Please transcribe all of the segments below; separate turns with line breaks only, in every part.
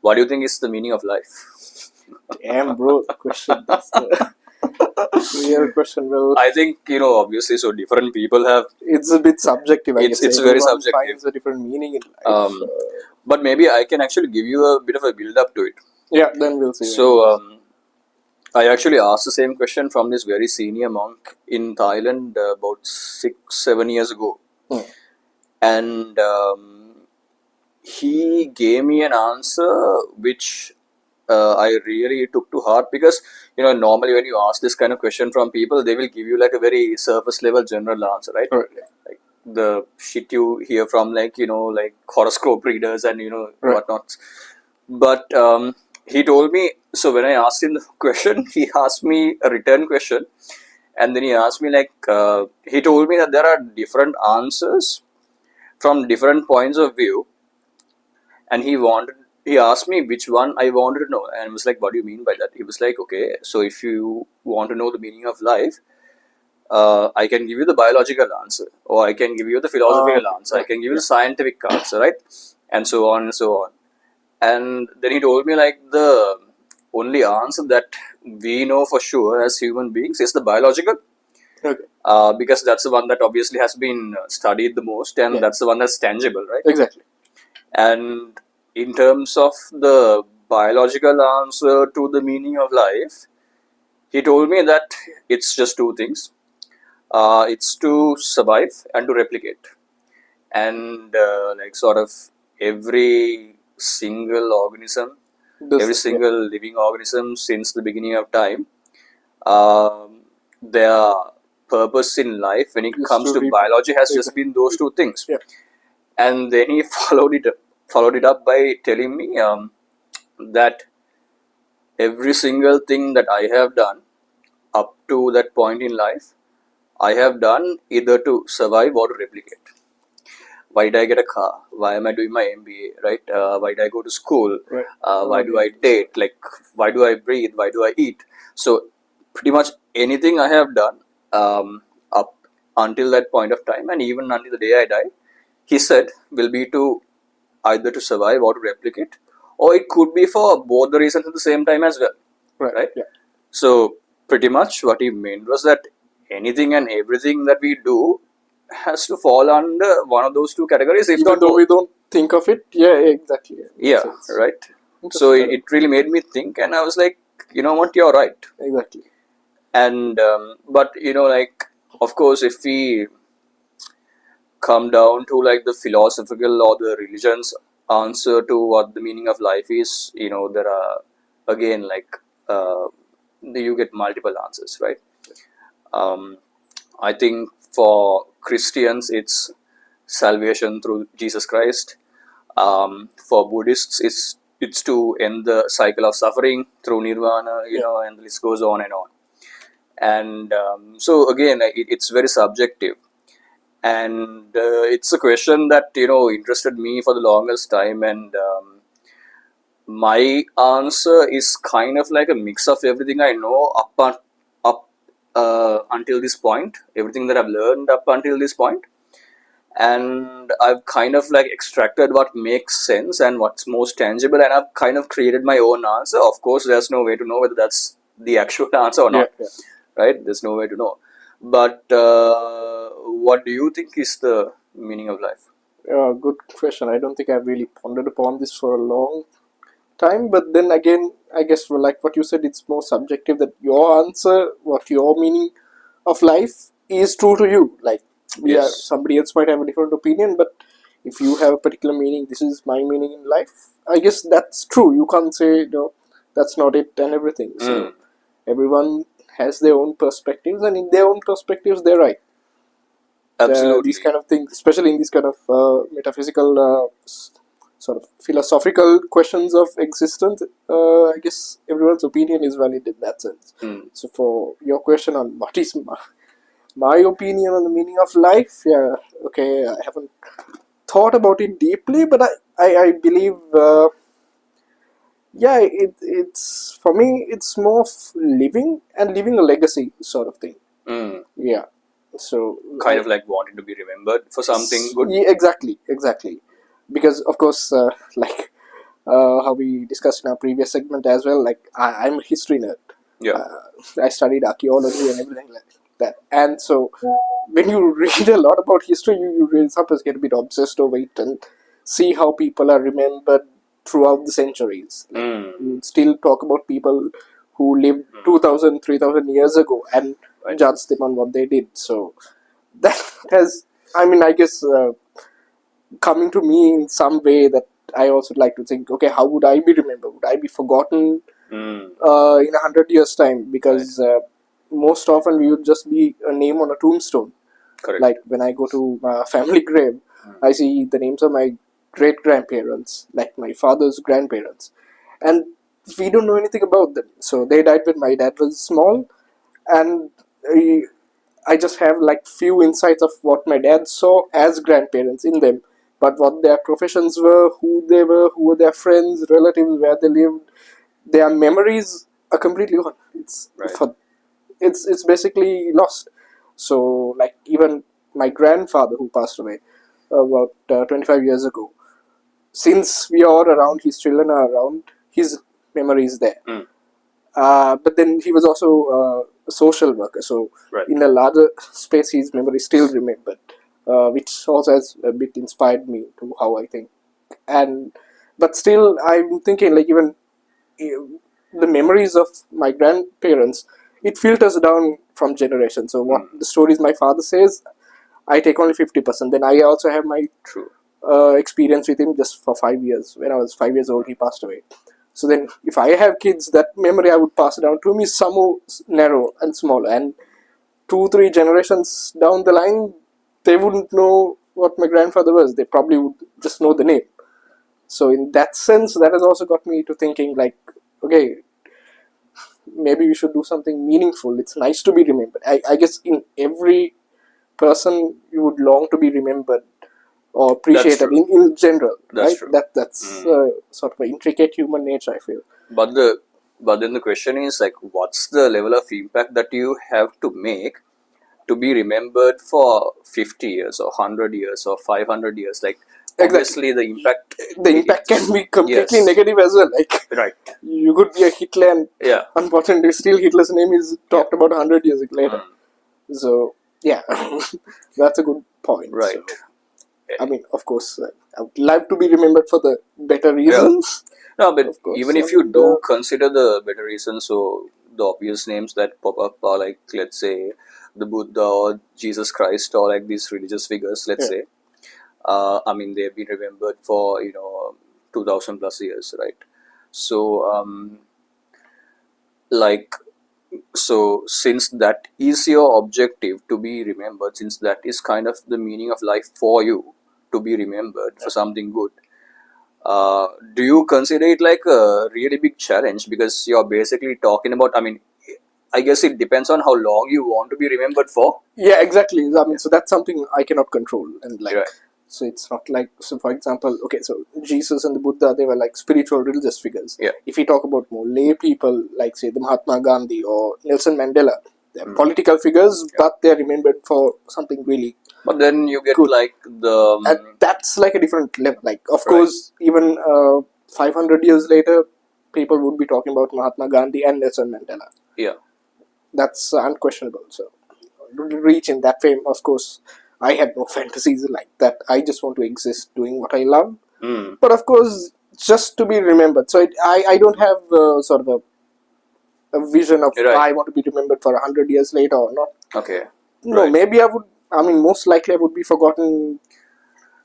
What do you think is the meaning of life?
Damn, bro, the question. That's the real question. Well,
I think, obviously, so different people have.
it's a bit subjective. I guess
It's very
everyone
subjective.
finds a different meaning in life.
But maybe I can actually give you a bit of a build up to it.
Yeah, then we'll see.
So, I actually asked the same question from this very senior monk in Thailand about 6-7 years ago. And he gave me an answer which I really took to heart, because normally when you ask this kind of question from people, they will give you like a very surface level general answer, right? Like the shit you hear from like horoscope readers and whatnot. But he told me, so when I asked him the question, he asked me a return question, and then he asked me he told me that there are different answers from different points of view, and he asked me which one I wanted to know, and I was like, what do you mean by that? He was like, okay, so if you want to know the meaning of life, I can give you the biological answer, or I can give you the philosophical answer, I can give you the scientific answer, right? And so on and so on. And then he told me the only answer that we know for sure as human beings is the biological.
Okay.
Because that's the one that obviously has been studied the most, and that's the one that's tangible, right?
Exactly.
And in terms of the biological answer to the meaning of life, he told me that it's just two things. It's to survive and to replicate. And sort of every single organism, every single living organism since the beginning of time, their purpose in life when it comes to biology has just been those two things. And then he followed it up by telling me that every single thing that I have done up to that point in life, I have done either to survive or to replicate. Why did I get a car? Why am I doing my MBA? Right? Why do I go to school?
Right.
Why do I date? Why do I breathe? Why do I eat? So pretty much anything I have done up until that point of time, and even until the day I die, he said, will be to either to survive or to replicate, or it could be for both the reasons at the same time as well. Right?
Yeah.
So pretty much what he meant was that anything and everything that we do has to fall under one of those two categories. If
Even
not
though
both.
we don't think of it, exactly.
Yeah, right. So it really made me think, and I was like, you know what, you're right.
Exactly.
And but of course, if we come down to the philosophical or the religion's answer to what the meaning of life is, there are again you get multiple answers, right? I think for Christians it's salvation through Jesus Christ. For Buddhists it's to end the cycle of suffering through nirvana, and the list goes on and on. And so again, it's very subjective. And it's a question that interested me for the longest time, and my answer is kind of like a mix of everything I know up until this point, everything that I've learned up until this point, and I've kind of extracted what makes sense and what's most tangible, and I've kind of created my own answer. Of course, there's no way to know whether that's the actual answer or not, right? There's no way to know. But what do you think is the meaning of life?
Good question. I don't think I've really pondered upon this for a long time, but then again, I guess like what you said, it's more subjective, that your answer, what your meaning of life is true to you. Somebody else might have a different opinion, but if you have a particular meaning, this is my meaning in life, I guess that's true. You can't say that's not it and everything. So everyone has their own perspectives, and in their own perspectives they're right.
Absolutely.
These kind of things, especially in these kind of metaphysical sort of philosophical questions of existence, I guess everyone's opinion is valid in that sense. So for your question on what is my opinion on the meaning of life, I haven't thought about it deeply, but I believe it's for me, it's more of living and leaving a legacy sort of thing. So
kind of like wanting to be remembered for something good.
Yeah, exactly. Because of course, like how we discussed in our previous segment as well. Like I'm a history nerd.
Yeah.
I studied archaeology and everything like that. And so when you read a lot about history, you really sometimes get a bit obsessed over it and see how people are remembered throughout the centuries. Like, you still talk about people who lived 2,000, 3,000 years ago and
Right.
judge them on what they did. So that has, I mean, I guess coming to me in some way that I also like to think, okay, how would I be remembered? Would I be forgotten in 100 years' time? Because most often we would just be a name on a tombstone.
Correct.
Like when I go to my family grave, I see the names of my great grandparents, like my father's grandparents, and we don't know anything about them. So they died when my dad was small, and I just have like few insights of what my dad saw as grandparents in them, but what their professions were, who were their friends, relatives, where they lived, their memories are completely gone.
Right.
It's basically lost. So like even my grandfather who passed away about 25 years ago, since we are around, his children are around, his memory is there. But then he was also a social worker, so
Right.
in a larger space his memory is still remembered, which also has a bit inspired me to how I think. And but still I'm thinking like even the memories of my grandparents, it filters down from generation. So what the stories my father says, I take only 50%. Then I also have my
True.
experience with him just for 5 years. When I was 5 years old, he passed away. So then, if I have kids, that memory I would pass down to me is somewhat narrow and small. And 2, 3 generations down the line, they wouldn't know what my grandfather was. They probably would just know the name. So in that sense, that has also got me to thinking like, okay, maybe we should do something meaningful. It's nice to be remembered. I guess in every person, you would long to be remembered or appreciated in general,
That's
right?
true.
That's sort of an intricate human nature, I feel.
But then the question is like, what's the level of impact that you have to make to be remembered for 50 years or 100 years or 500 years? Like, obviously the impact.
The impact can be completely
Yes.
negative as well. Like
Right.
you could be a Hitler, and
Yeah.
unfortunately, still Hitler's name is talked about 100 years later. So yeah, that's a good point.
Right.
So, I mean, of course, I would like to be remembered for the better reasons.
No, but
Of course,
even if you
and,
do consider the better reasons, so the obvious names that pop up are like, let's say, the Buddha or Jesus Christ or like these religious figures, let's say. I mean, they've been remembered for, 2000 plus years, right? So, like, so since that is your objective to be remembered, since that is kind of the meaning of life for you to be remembered for something good, do you consider it like a really big challenge? Because you're basically talking about, I mean, I guess it depends on how long you want to be remembered for.
yeah, exactly. I mean, so that's something I cannot control, and like,
Right.
so it's not like, so for example, okay, so Jesus and the Buddha, they were like spiritual religious figures.
Yeah.
If we talk about more lay people, like say the Mahatma Gandhi or Nelson Mandela, they're political figures, but they're remembered for something really.
But then you get
Good.
like the.
And that's like a different level. Like, of course, even 500 years later, people would be talking about Mahatma Gandhi and Nelson Mandela.
Yeah.
That's unquestionable. So, reach in that fame, of course, I have no fantasies like that. I just want to exist doing what I love. But of course, just to be remembered. So, I don't have sort of a vision of I want to be remembered for 100 years later or not.
Okay.
No, maybe I would. I mean, most likely I would be forgotten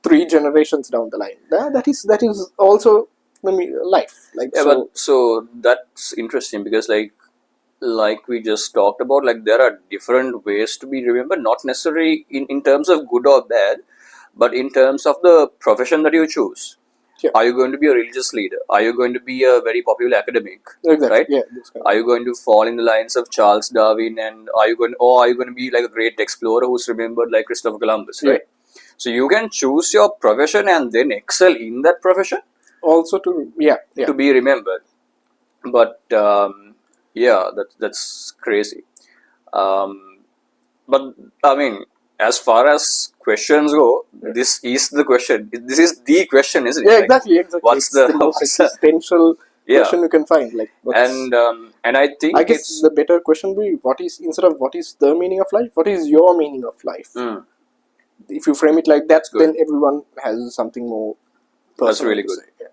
3 generations down the line. That is also life. Like
Yeah, but so that's interesting because like we just talked about, like there are different ways to be remembered, not necessarily in terms of good or bad, but in terms of the profession that you choose.
Yeah.
Are you going to be a religious leader? Are you going to be a very popular academic?
Exactly.
Right?
Yeah.
Are you going to fall in the lines of Charles Darwin, and are you going to be like a great explorer who's remembered like Christopher Columbus? Right? So you can choose your profession and then excel in that profession.
Also to
to be remembered. But yeah, that's crazy. But I mean, as far as questions go, this is the question. This is the question, isn't it?
Yeah,
Like,
exactly.
What's
It's the most existential question you can find. Like,
and I think
I guess the better question would be, what is, instead of what is the meaning of life, what is your meaning of life? If you frame it like that, then everyone has something more personal.
That's really
to
good.
say.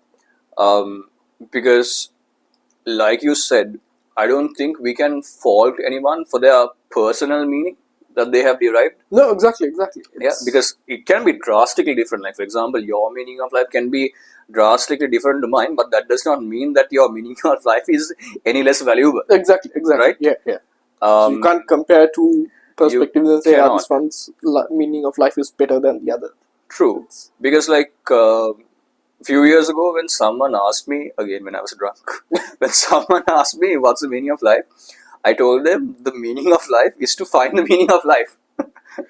Yeah.
Because, like you said, I don't think we can fault anyone for their personal meaning that they have derived.
No, exactly.
Because it can be drastically different. Like, for example, your meaning of life can be drastically different to mine, but that does not mean that your meaning of life is any less valuable.
Exactly.
Right?
Yeah. So you can't compare two perspectives and say,
cannot.
this one's meaning of life is better than the other.
True. Because, like, few years ago, when someone asked me, again when I was drunk, when someone asked me what's the meaning of life, I told them the meaning of life is to find the meaning of life.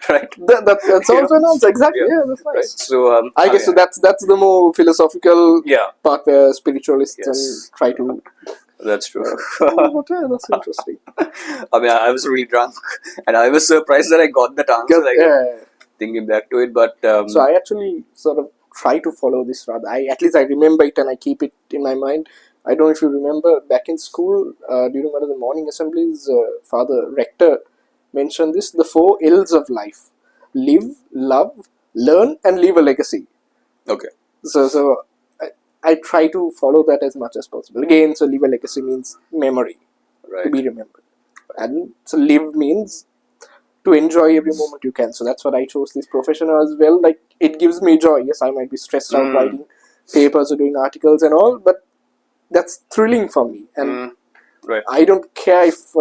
Right?
That's also an answer. Exactly. Yeah, that's nice.
Right. So
I guess so. That's the more philosophical part where spiritualists try to.
That's true.
But yeah, that's interesting.
I mean, I was really drunk, and I was surprised that I got that answer. Thinking back to it, but
so I actually sort of try to follow this rather. At least I remember it and I keep it in my mind. I don't know if you remember back in school during one of the morning assemblies, Father Rector mentioned this: the 4 L's of life: live, love, learn, and leave a legacy.
Okay.
So I try to follow that as much as possible. Again, so leave a legacy means memory, to be remembered, and so live means to enjoy every moment you can. So that's what I chose this profession as well. Like, it gives me joy. Yes, I might be stressed out writing papers or doing articles and all, but that's thrilling for me. And I don't care if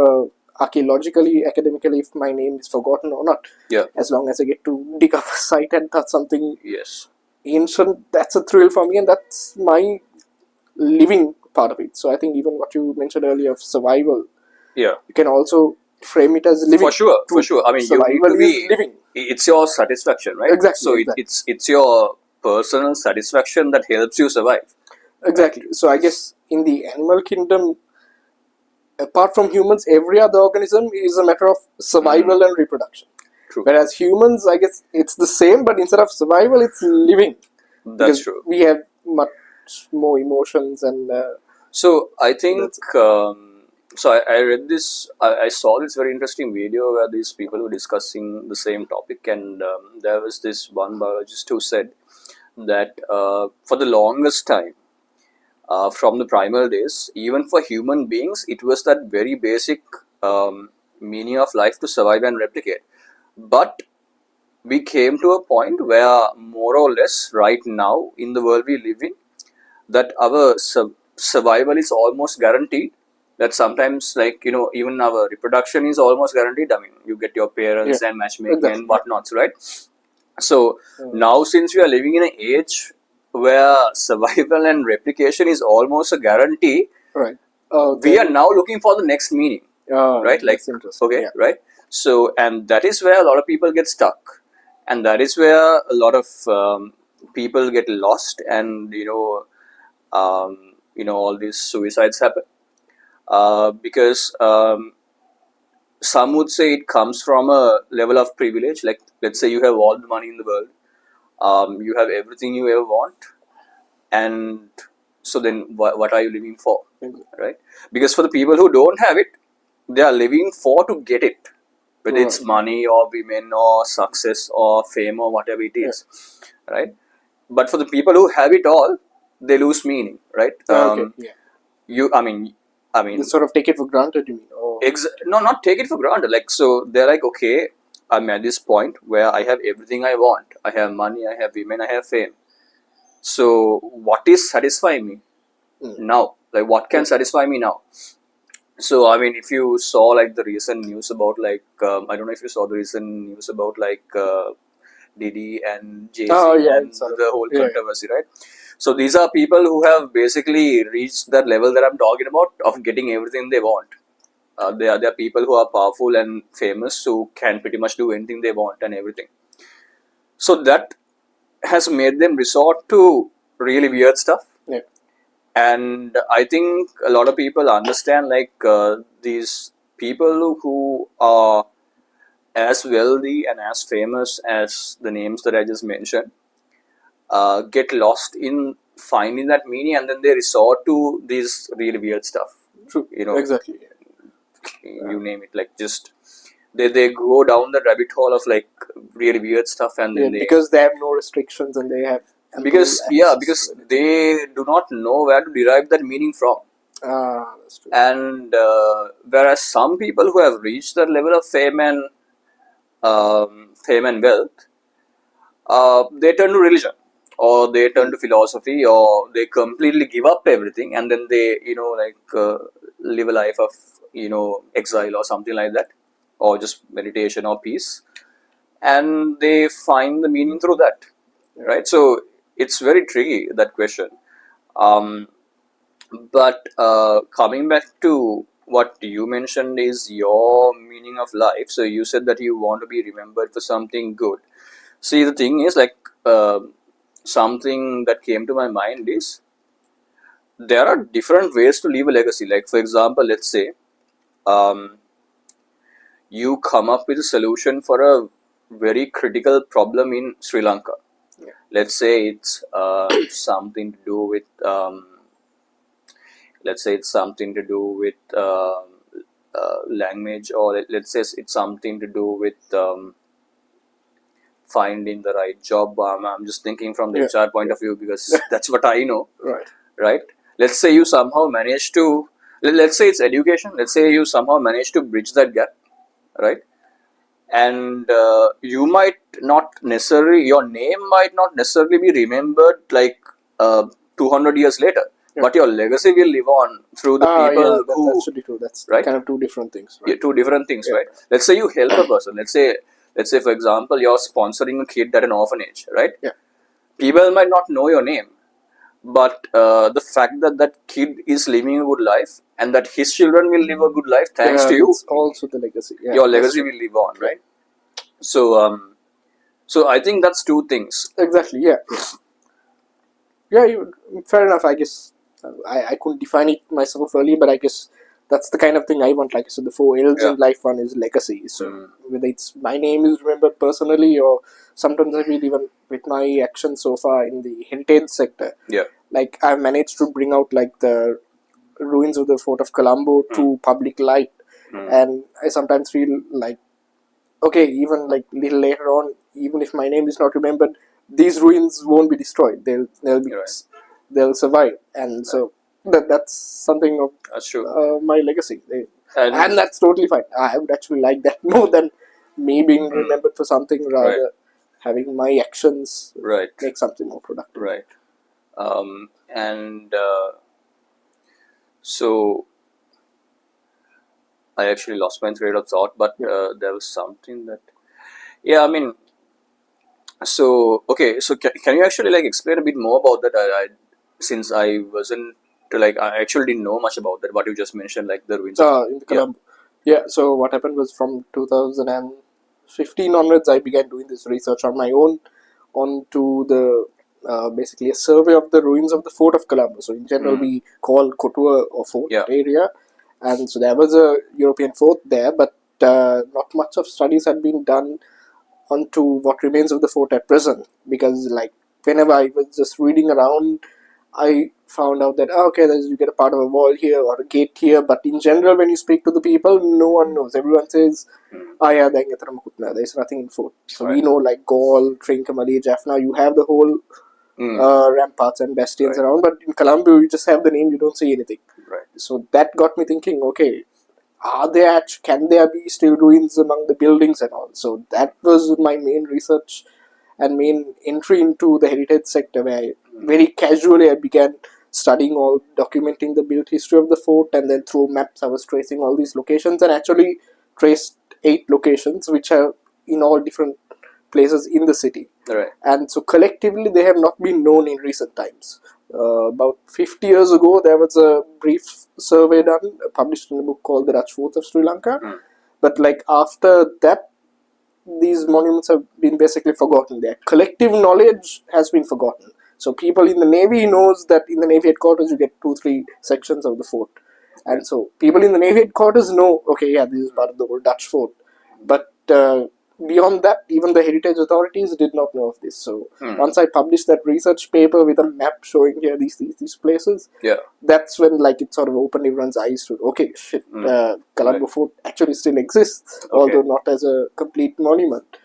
archaeologically, academically, if my name is forgotten or not.
Yeah.
As long as I get to dig up a site and touch something ancient, that's a thrill for me, and that's my living part of it. So I think even what you mentioned earlier of survival, you can also frame it as living.
For sure. I mean,
survival is living.
It's your satisfaction, right?
Exactly.
So it's your personal satisfaction that helps you survive.
Exactly. So I guess in the animal kingdom, apart from humans, every other organism is a matter of survival and reproduction.
True.
Whereas humans, I guess it's the same, but instead of survival, it's living.
That's true.
We have much more emotions and.
So I think. So I read this. I saw this very interesting video where these people were discussing the same topic, and there was this one biologist who said that for the longest time, from the primal days, even for human beings, it was that very basic meaning of life to survive and replicate. But we came to a point where, more or less, right now in the world we live in, that our survival is almost guaranteed. That sometimes, like, even our reproduction is almost guaranteed. I mean, you get your parents and matchmaking and whatnots, right? So now, since we are living in an age where survival and replication is almost a guarantee, we are now looking for the next meaning, right? Like, right? So, and that is where a lot of people get stuck, and that is where a lot of people get lost, and all these suicides happen. Because some would say it comes from a level of privilege. Like, let's say you have all the money in the world, you have everything you ever want, and so then what are you living for, right? Because for the people who don't have it, they are living for to get it, whether it's money or women or success or fame or whatever it is, right? But for the people who have it all, they lose meaning, right?
They sort of take it for granted, you mean?
No, not take it for granted. Like, so they're like, okay, I'm at this point where I have everything I want. I have money, I have women, I have fame. So what is satisfying me now? Like, what can satisfy me now? So, I mean, if you saw like the recent news about like, I don't know if you saw the recent news about like Diddy and Jay-Z and the whole controversy, right? So these are people who have basically reached that level that I'm talking about of getting everything they want. They are people who are powerful and famous who can pretty much do anything they want and everything. So that has made them resort to really weird stuff. And I think a lot of people understand like these people who are as wealthy and as famous as the names that I just mentioned get lost in finding that meaning, and then they resort to these really weird stuff.
True. Exactly.
You name it, like just they go down the rabbit hole of like really weird stuff, and then
because they have no restrictions and they have
because they do not know where to derive that meaning from.
That's true.
And whereas some people who have reached that level of fame and wealth, they turn to religion, or they turn to philosophy, or they completely give up everything, and then they live a life of exile or something like that, or just meditation or peace, and they find the meaning through that, right? So it's very tricky, that question. But coming back to what you mentioned is your meaning of life. So you said that you want to be remembered for something good. See, the thing is, like, something that came to my mind is there are different ways to leave a legacy. Like, for example, let's say you come up with a solution for a very critical problem in Sri Lanka. Let's say it's something to do with language, or let's say it's something to do with finding the right job. I'm just thinking from the HR point of view, because that's what I know. Right. Let's say you somehow manage to, let's say it's education. Let's say you somehow manage to bridge that gap, right? And you might not necessarily, your name might not necessarily be remembered like 200 years later. But your legacy will live on through the people who.
That's really true. That's right? Kind of two different things. Right?
Yeah, two different things, right? Let's say you help a person. Let's say, for example, you're sponsoring a kid at an orphanage, right? People might not know your name, but the fact that that kid is living a good life and that his children will live a good life thanks to you.
It's also the legacy.
Your legacy will live on, right? So, so I think that's two things.
Exactly. Yeah. Fair enough. I guess. I couldn't define it myself earlier, but I guess that's the kind of thing I want. Like I said, the 4 L's in life, one is legacy. So whether it's my name is remembered personally, or sometimes I feel even with my actions so far in the heritage sector, like I've managed to bring out like the ruins of the Fort of Colombo to public light, and I sometimes feel like, okay, even like little later on, even if my name is not remembered, these ruins won't be destroyed. They'll survive, and so that's something of my legacy, and that's totally fine. I would actually like that more than me being remembered for something, rather having my actions make something more productive.
Right. And so I actually lost my thread of thought, but there was something that, I mean, so okay, so can you actually like explain a bit more about that? Since I wasn't I actually didn't know much about that, what you just mentioned, like the ruins
in the Colombo. So what happened was, from 2015 onwards, I began doing this research on my own onto the basically a survey of the ruins of the Fort of Colombo. So in general, we call Kotua or Fort area, and so there was a European fort there, but not much of studies had been done onto what remains of the fort at present, because like whenever I was just reading around, I found out that you get a part of a wall here or a gate here, but in general, when you speak to the people, no one knows. Everyone says, there's nothing in fort. So we know like Gaul, Trincomalee, Jaffna, you have the whole ramparts and bastions around, but in Colombo, you just have the name, you don't see anything. So that got me thinking, okay, can there be still ruins among the buildings and all? So that was my main research and main entry into the heritage sector, where very casually I began studying documenting the built history of the fort, and then through maps I was tracing all these locations, and actually traced 8 locations which are in all different places in the city. And so collectively they have not been known in recent times. About 50 years ago, there was a brief survey done, published in a book called The Dutch Forts of Sri Lanka. But like after that, these monuments have been basically forgotten. Their collective knowledge has been forgotten. So people in the Navy knows that in the Navy headquarters you get 2-3 sections of the fort. And so people in the Navy headquarters know, this is part of the old Dutch fort. But beyond that, even the heritage authorities did not know of this. So once I published that research paper with a map showing here these places, that's when like it sort of opened everyone's eyes to, okay, shit, Colombo Fort actually still exists, although not as a complete monument.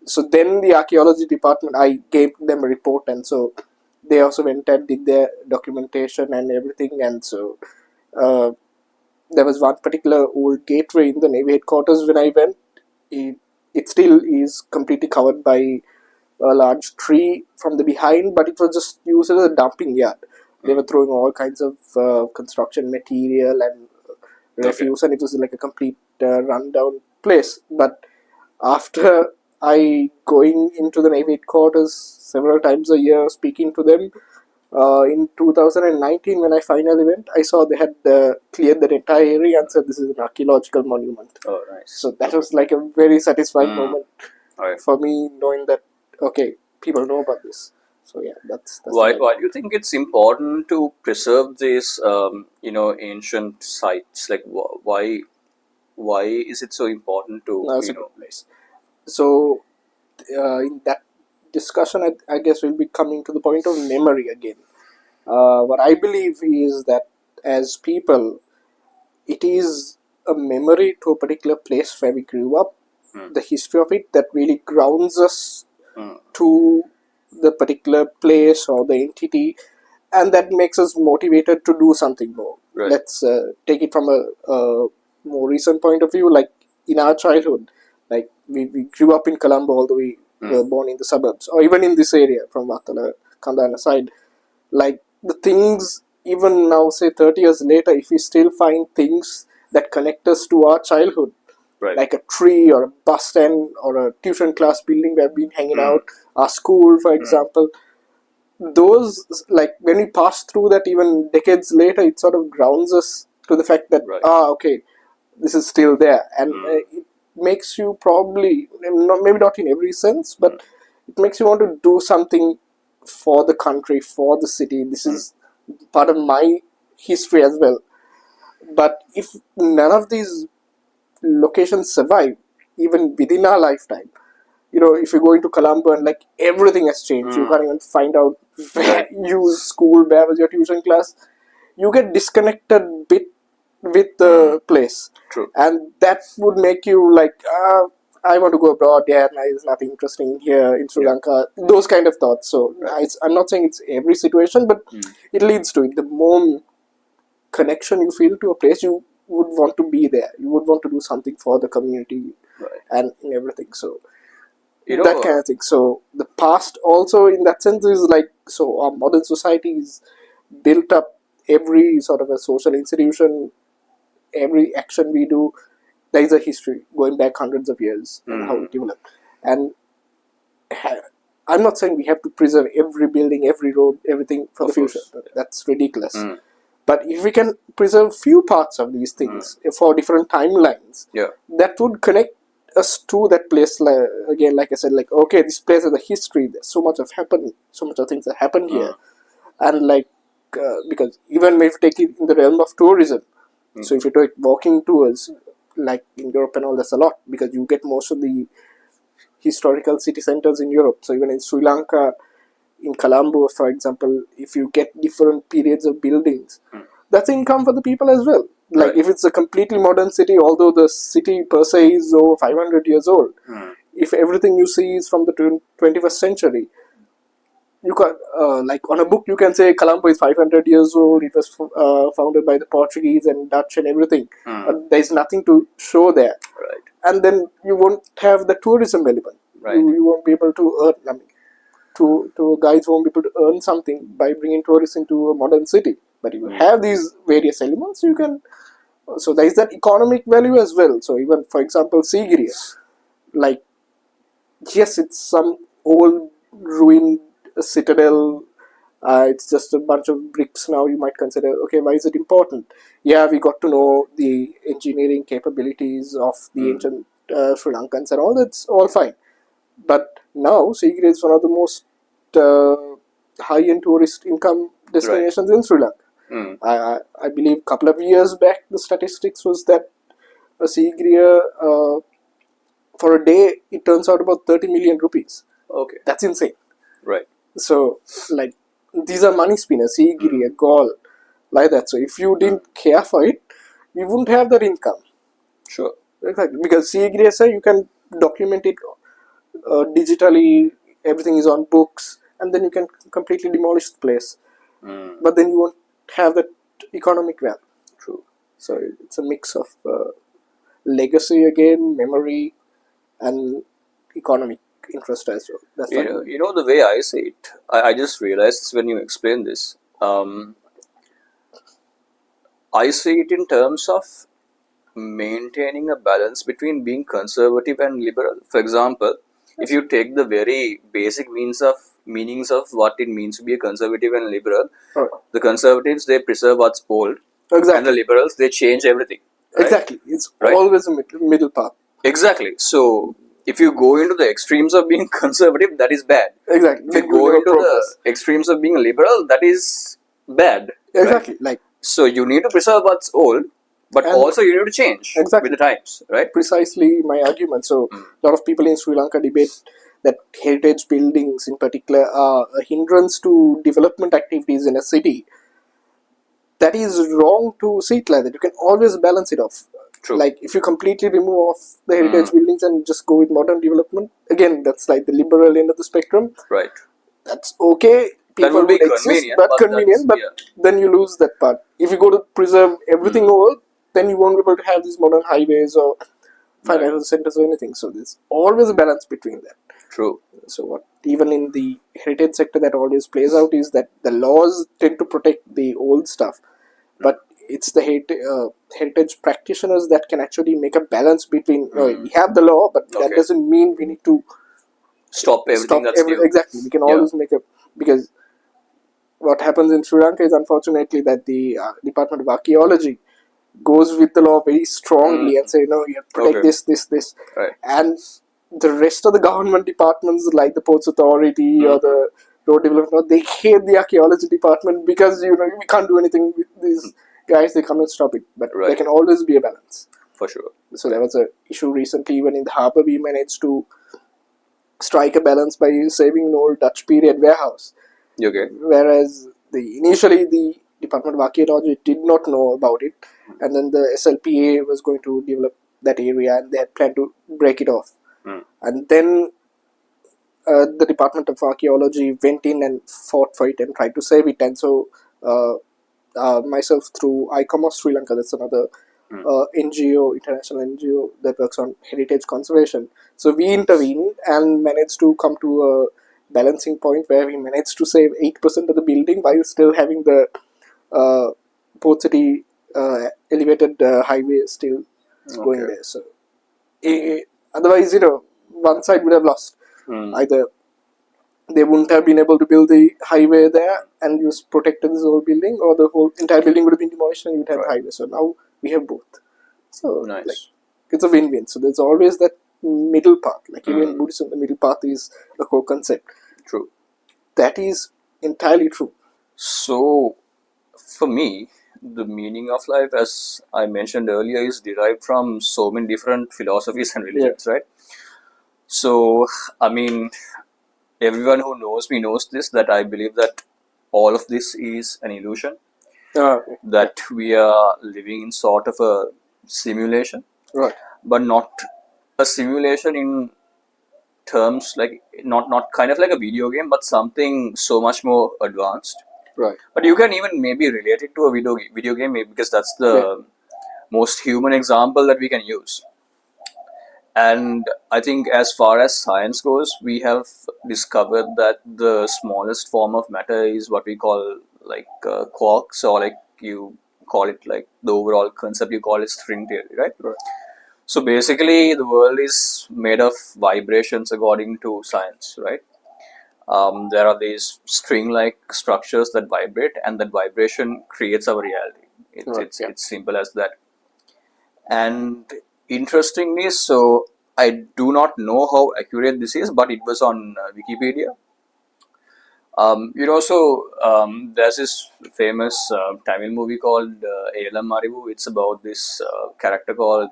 So then the archaeology department, I gave them a report, and so they also went and did their documentation and everything. And so there was one particular old gateway in the Navy headquarters when I went. It still is completely covered by a large tree from the behind, but it was just used as a dumping yard. They were throwing all kinds of construction material and refuse, and it was like a complete rundown place. But after I going into the Navy headquarters several times a year, speaking to them, in 2019 when I finally went, I saw they had cleared that entire area and said this is an archaeological monument.
Oh, nice.
So that was like a very satisfying moment for me, knowing that, okay, people know about this. So yeah, that's
why do you think it's important to preserve these ancient sites? Like why is it so important to
that's a good place. So in that discussion, I guess we'll be coming to the point of memory again. What I believe is that as people, it is a memory to a particular place where we grew up, the history of it that really grounds us to the particular place or the entity, and that makes us motivated to do something more.
Right.
Let's take it from a more recent point of view, like in our childhood, like we grew up in Colombo, although we were born in the suburbs, or even in this area from Vatala, Kandana side. Like the things, even now, say 30 years later, if we still find things that connect us to our childhood, like a tree or a bus stand or a tuition class building where we've been hanging out, our school, for example, those, like when we pass through that even decades later, it sort of grounds us to the fact that, okay, this is still there. And it makes you probably, maybe not in every sense, but it makes you want to do something for the country, for the city. This is part of my history as well. But if none of these locations survive, even within our lifetime, if you go into Colombo and like everything has changed, you can't even find out where you school, where was your tuition class, you get disconnected bit with the place.
True.
And that would make you like, I want to go abroad, there's nothing interesting here in Sri Lanka, those kind of thoughts. So I'm not saying it's every situation, but it leads to it. The more connection you feel to a place, you would want to be there, you would want to do something for the community and in everything. So that kind of thing. So the past also in that sense is like, so our modern society is built up, every sort of a social institution, every action we do, there is a history going back hundreds of years and how it developed. And I'm not saying we have to preserve every building, every road, everything for the future. That's ridiculous. But if we can preserve few parts of these things for different timelines, that would connect us to that place. Again, like I said, like, okay, this place has a history. There's so much of things that happened here. And like, because even if you take it in the realm of tourism, so if you take walking tours, like in Europe and all, that's a lot, because you get most of the historical city centers in Europe. So even in Sri Lanka, in Colombo, for example, if you get different periods of buildings, that's income for the people as well. Like if it's a completely modern city, although the city per se is over 500 years old, if everything you see is from the 21st century, you can, like on a book, you can say Colombo is 500 years old, it was founded by the Portuguese and Dutch and everything. But there's nothing to show there. And then you won't have the tourism element. You won't be able to earn, to guys won't be able to earn something by bringing tourists into a modern city. But if you have these various elements, you can, so there is that economic value as well. So even, for example, Sigiriya, like, yes, it's some old ruined citadel, it's just a bunch of bricks now. You might consider, okay, why is it important? Yeah, we got to know the engineering capabilities of the ancient Sri Lankans and all, that's all fine. But now Sigiriya is one of the most high-end tourist income destinations in Sri Lanka. I believe a couple of years back, the statistics was that Sigiriya for a day it turns out about 30 million rupees.
Okay.
That's insane.
Right.
So like these are money spinners, Sigiri, a goal, like that. So if you didn't care for it, you wouldn't have that income.
Sure.
Exactly, because Sigiri, you can document it digitally. Everything is on books, and then you can completely demolish the place. But then you won't have that economic value.
True.
So it's a mix of legacy again, memory, and economic interest as well. That's
You know the way I say it. I just realized this when you explain this. I see it in terms of maintaining a balance between being conservative and liberal. For example, if you take the very basic meanings of what it means to be a conservative and liberal,
right.
the conservatives they preserve what's old,
Exactly.
and the liberals they change everything. Right?
Exactly, it's
Right?
always a middle path.
Exactly. So if you go into the extremes of being conservative, that is bad.
Exactly.
If you go into the extremes of being liberal, that is bad.
Exactly.
Right?
Like
So you need to preserve what's old, but
and
also you need to change
exactly.
with the times, right?
Precisely my argument. So a lot of people in Sri Lanka debate that heritage buildings in particular are a hindrance to development activities in a city. That is wrong to see it like that. You can always balance it off.
True.
Like if you completely remove off the heritage buildings and just go with modern development, again that's like the liberal end of the spectrum.
Right.
That's okay. People
That would be
exist,
convenient,
but
but
convenient. But then you lose that part. If you go to preserve everything old, then you won't be able to have these modern highways or financial centers or anything. So there's always a balance between that.
True.
So what even in the heritage sector that always plays out is that the laws tend to protect the old stuff, but it's the heritage practitioners that can actually make a balance between. We have the law, but that doesn't mean we need to
stop everything that's new.
Exactly, we can always make a because what happens in Sri Lanka is unfortunately that the Department of Archaeology goes with the law very strongly and say, no, you have to protect this.
Right.
And the rest of the government departments like the Ports Authority or the Road Development, they hate the Archaeology Department because, we can't do anything with these guys, they cannot stop it. But there can always be a balance.
For sure.
So there was an issue recently, even in the harbour, we managed to strike a balance by saving an old Dutch period warehouse.
Okay.
Whereas initially the Department of Archaeology did not know about it, and then the SLPA was going to develop that area and they had planned to break it off. And then the Department of Archaeology went in and fought for it and tried to save it. And so myself through ICOMOS Sri Lanka, that's another NGO, international NGO that works on heritage conservation. So we intervened and managed to come to a balancing point where we managed to save 8% of the building while still having the Port City elevated highway still going there. So otherwise, one side would have lost. Either they wouldn't have been able to build the highway there and use protected this whole building, or the whole entire building would have been demolished and you'd have the highway. So now we have both. So it's a win-win. So there's always that middle path. Like even in Buddhism, the middle path is a core concept.
True.
That is entirely true.
So for me, the meaning of life, as I mentioned earlier, is derived from so many different philosophies and religions, right? So, I mean, everyone who knows me knows this, that I believe that all of this is an illusion, that we are living in sort of a simulation, but not a simulation in terms like not kind of like a video game, but something so much more advanced. But you can even maybe relate it to a video game because that's the most human example that we can use. And I think as far as science goes, we have discovered that the smallest form of matter is what we call like quarks, or like you call it like the overall concept you call it string theory, right? So basically the world is made of vibrations according to science, right? There are these string-like structures that vibrate, and that vibration creates our reality. It's simple as that. And interestingly, so I do not know how accurate this is, but it was on Wikipedia. There's this famous Tamil movie called Elam Marivu. It's about this character called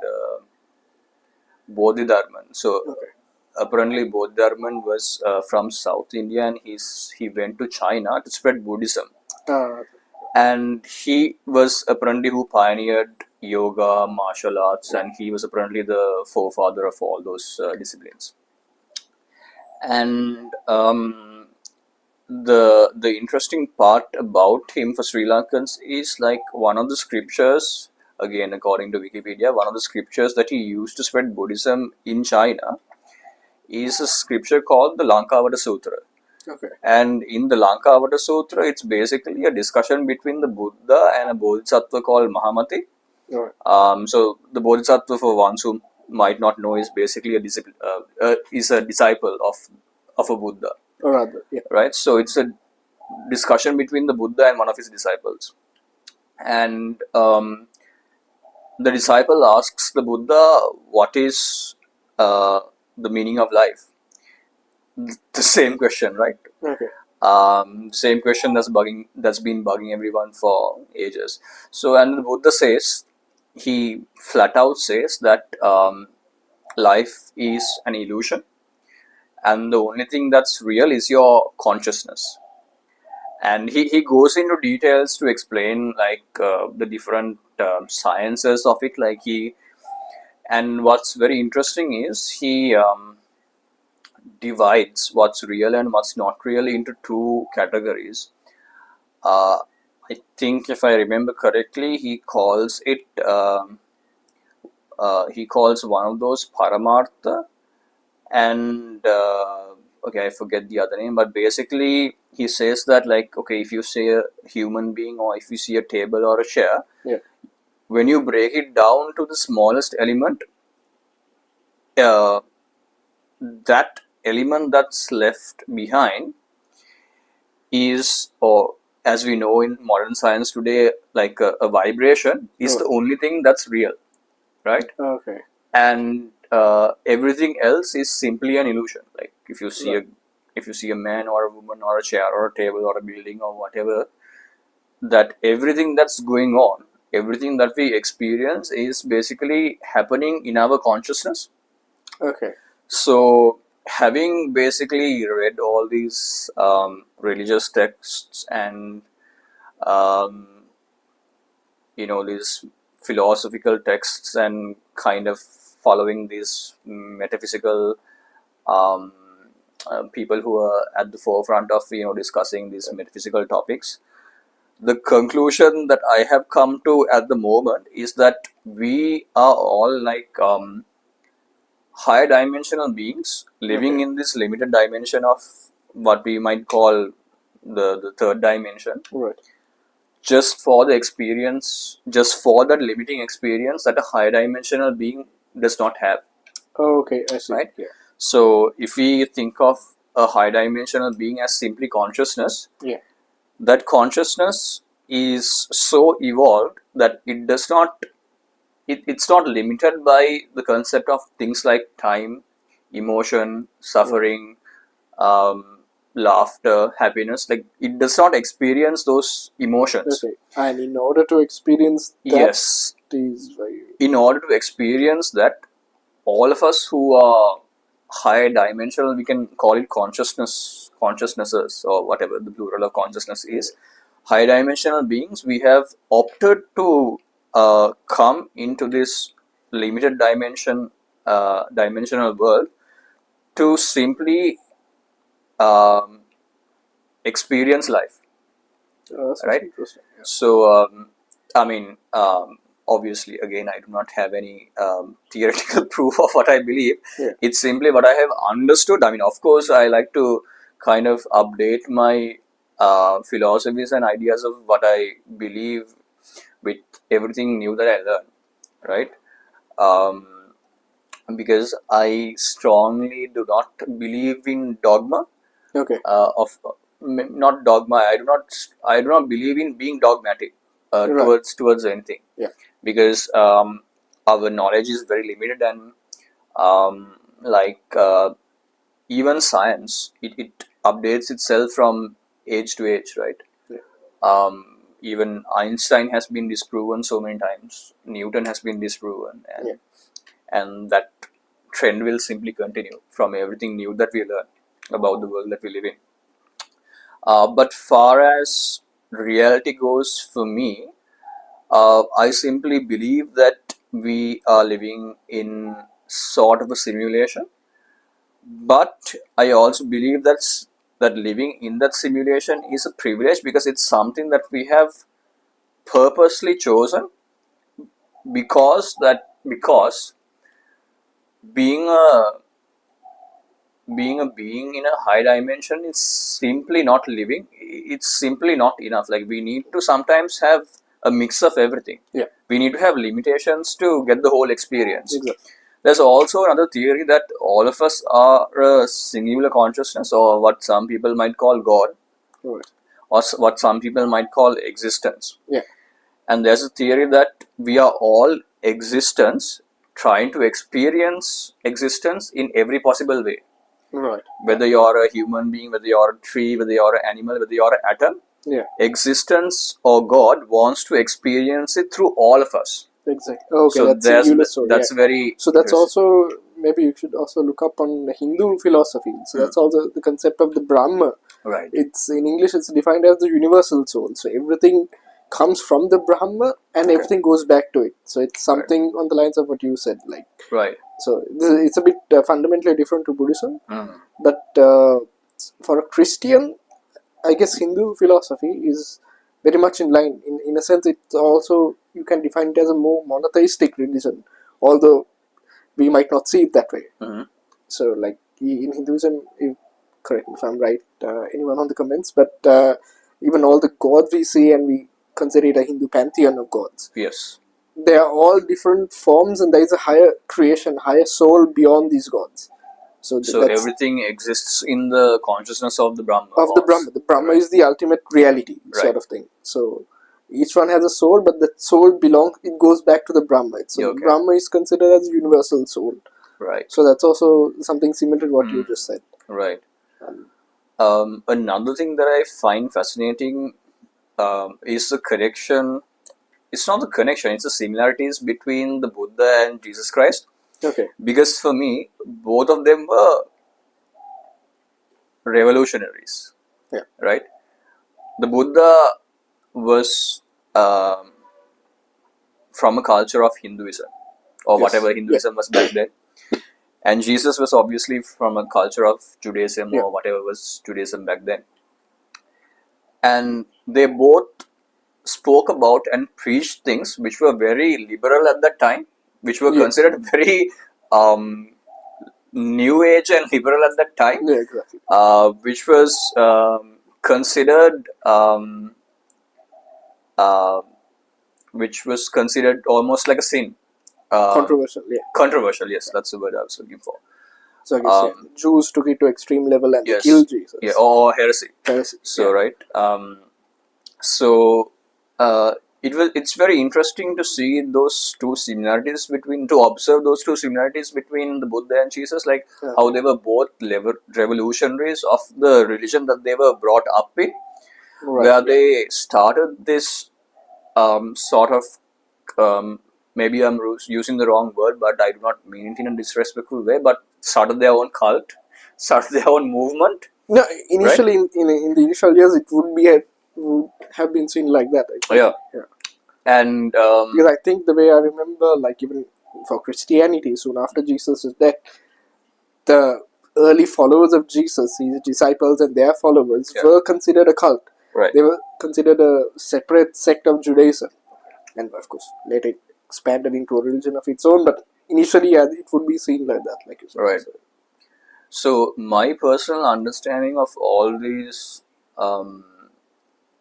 Bodhidharman. So
Okay.
apparently Bodhidharman was from South India, and he went to China to spread Buddhism. And he was apparently who pioneered yoga, martial arts, and he was apparently the forefather of all those disciplines. And the interesting part about him for Sri Lankans is like one of the scriptures, again according to Wikipedia, one of the scriptures that he used to spread Buddhism in China is a scripture called the Lankavada Sutra.
Okay.
And in the Lankavada Sutra, it's basically a discussion between the Buddha and a bodhisattva called Mahamati.
Right.
So the bodhisattva, for ones who might not know, is basically a disciple of a Buddha.
Or rather, yeah.
Right. So it's a discussion between the Buddha and one of his disciples, and the disciple asks the Buddha, "What is the meaning of life?" The same question, right?
Okay.
Same question that's been bugging everyone for ages. So, and the Buddha says, he flat out says that life is an illusion, and the only thing that's real is your consciousness. And he goes into details to explain like the different sciences of it. And what's very interesting is he divides what's real and what's not real into two categories. I think if I remember correctly, he calls one of those Paramartha, and okay, I forget the other name, but basically he says that, like, okay, if you see a human being or if you see a table or a chair,
Yeah.
when you break it down to the smallest element, that element that's left behind is, or as we know in modern science today, like a vibration is the only thing that's real, right?
Okay.
And everything else is simply an illusion. Like if you see a man or a woman or a chair or a table or a building or whatever, that everything that's going on, everything that we experience is basically happening in our consciousness.
Okay.
So having basically read all these religious texts and these philosophical texts, and kind of following these metaphysical people who are at the forefront of discussing these metaphysical topics, the conclusion that I have come to at the moment is that we are all like higher dimensional beings living in this limited dimension of what we might call the third dimension.
Right.
Just for the experience, just for that limiting experience that a higher dimensional being does not have.
Okay, I see.
Right?
Yeah.
So if we think of a high dimensional being as simply consciousness,
Yeah.
that consciousness is so evolved that it does not, it's not limited by the concept of things like time, emotion, suffering, laughter, happiness. Like it does not experience those emotions.
Okay. And in order to experience that,
Yes.
is very...
In order to experience that, all of us who are higher dimensional, we can call it consciousnesses, or whatever the plural of consciousness is, high dimensional beings, we have opted to come into this limited dimensional world to simply experience life. Right?
Interesting. Yeah.
So I mean, obviously, again, I do not have any theoretical proof of what I believe.
Yeah.
It's simply what I have understood. I mean, of course, I like to kind of update my philosophies and ideas of what I believe with everything new that I learn, right? Because I strongly do not believe in dogma.
Okay.
Not dogma. I do not believe in being dogmatic
Right.
towards anything.
Yeah.
Because our knowledge is very limited, and even science, it updates itself from age to age, right?
Yeah.
Even Einstein has been disproven so many times. Newton has been disproven, and
Yeah.
and that trend will simply continue from everything new that we learn about the world that we live in. But far as reality goes for me, I simply believe that we are living in sort of a simulation. But I also believe that living in that simulation is a privilege because it's something that we have purposely chosen because being a being in a high dimension is simply not living. It's simply not enough. Like we need to sometimes have a mix of everything.
Yeah.
We need to have limitations to get the whole experience.
Exactly.
There's also another theory that all of us are a singular consciousness, or what some people might call God,
Right.
or what some people might call existence.
Yeah.
And there's a theory that we are all existence trying to experience existence in every possible way.
Right.
Whether you're a human being, whether you're a tree, whether you're an animal, whether you're an atom,
Yeah.
existence or God wants to experience it through all of us.
Exactly. Okay,
So
that's singular story.
that's very
So that's
interesting.
also, maybe you should also look up on Hindu philosophy. So that's also the concept of the Brahma.
Right.
It's in English. It's defined as the universal soul. So everything comes from the Brahma, and everything goes back to it. So it's something on the lines of what you said, like.
Right.
So it's a bit fundamentally different to Buddhism, but for a Christian, I guess Hindu philosophy is very much in line. In a sense, it's also, you can define it as a more monotheistic religion, although we might not see it that way. So, like in Hinduism, correct me if I'm right, anyone on the comments, but even all the gods we see and we consider it a Hindu pantheon of gods.
Yes.
They are all different forms, and there is a higher creation, higher soul beyond these gods. So
everything exists in the consciousness of the Brahma.
The Brahma. The Brahma is the ultimate reality, sort of thing. So each one has a soul, but the soul it goes back to the Brahma. So Brahma is considered as a universal soul.
Right.
So that's also something similar to what you just said.
Right. Another thing that I find fascinating is the connection. It's not the connection, it's the similarities between the Buddha and Jesus Christ.
Okay.
Because for me, both of them were revolutionaries.
Yeah.
Right? The Buddha was from a culture of Hinduism, or whatever Hinduism was back then. And Jesus was obviously from a culture of Judaism, or whatever was Judaism back then. And they both spoke about and preached things which were very liberal at that time, which were considered very new age and liberal at that time.
Yeah, exactly.
Which was considered almost like a sin.
Controversial, yeah.
Controversial, yes, that's the word I was looking for.
So I guess Jews took it to extreme level and they killed Jesus.
Yeah, or heresy.
Heresy.
So right. It's very interesting to see those two similarities to observe those two similarities between the Buddha and Jesus, like how they were both revolutionaries of the religion that they were brought up in, where they started this sort of, maybe I'm using the wrong word, but I do not mean it in a disrespectful way, but started their own cult, started their own movement.
No, initially in the initial years, it would have been seen like that.
Yeah. And
because I think the way I remember, like even for Christianity, soon after Jesus' death, the early followers of Jesus, his disciples and their followers, were considered a cult.
Right.
They were considered a separate sect of Judaism, and of course later it expanded into a religion of its own. But initially, it would be seen like that, like you said.
Right. So my personal understanding of all these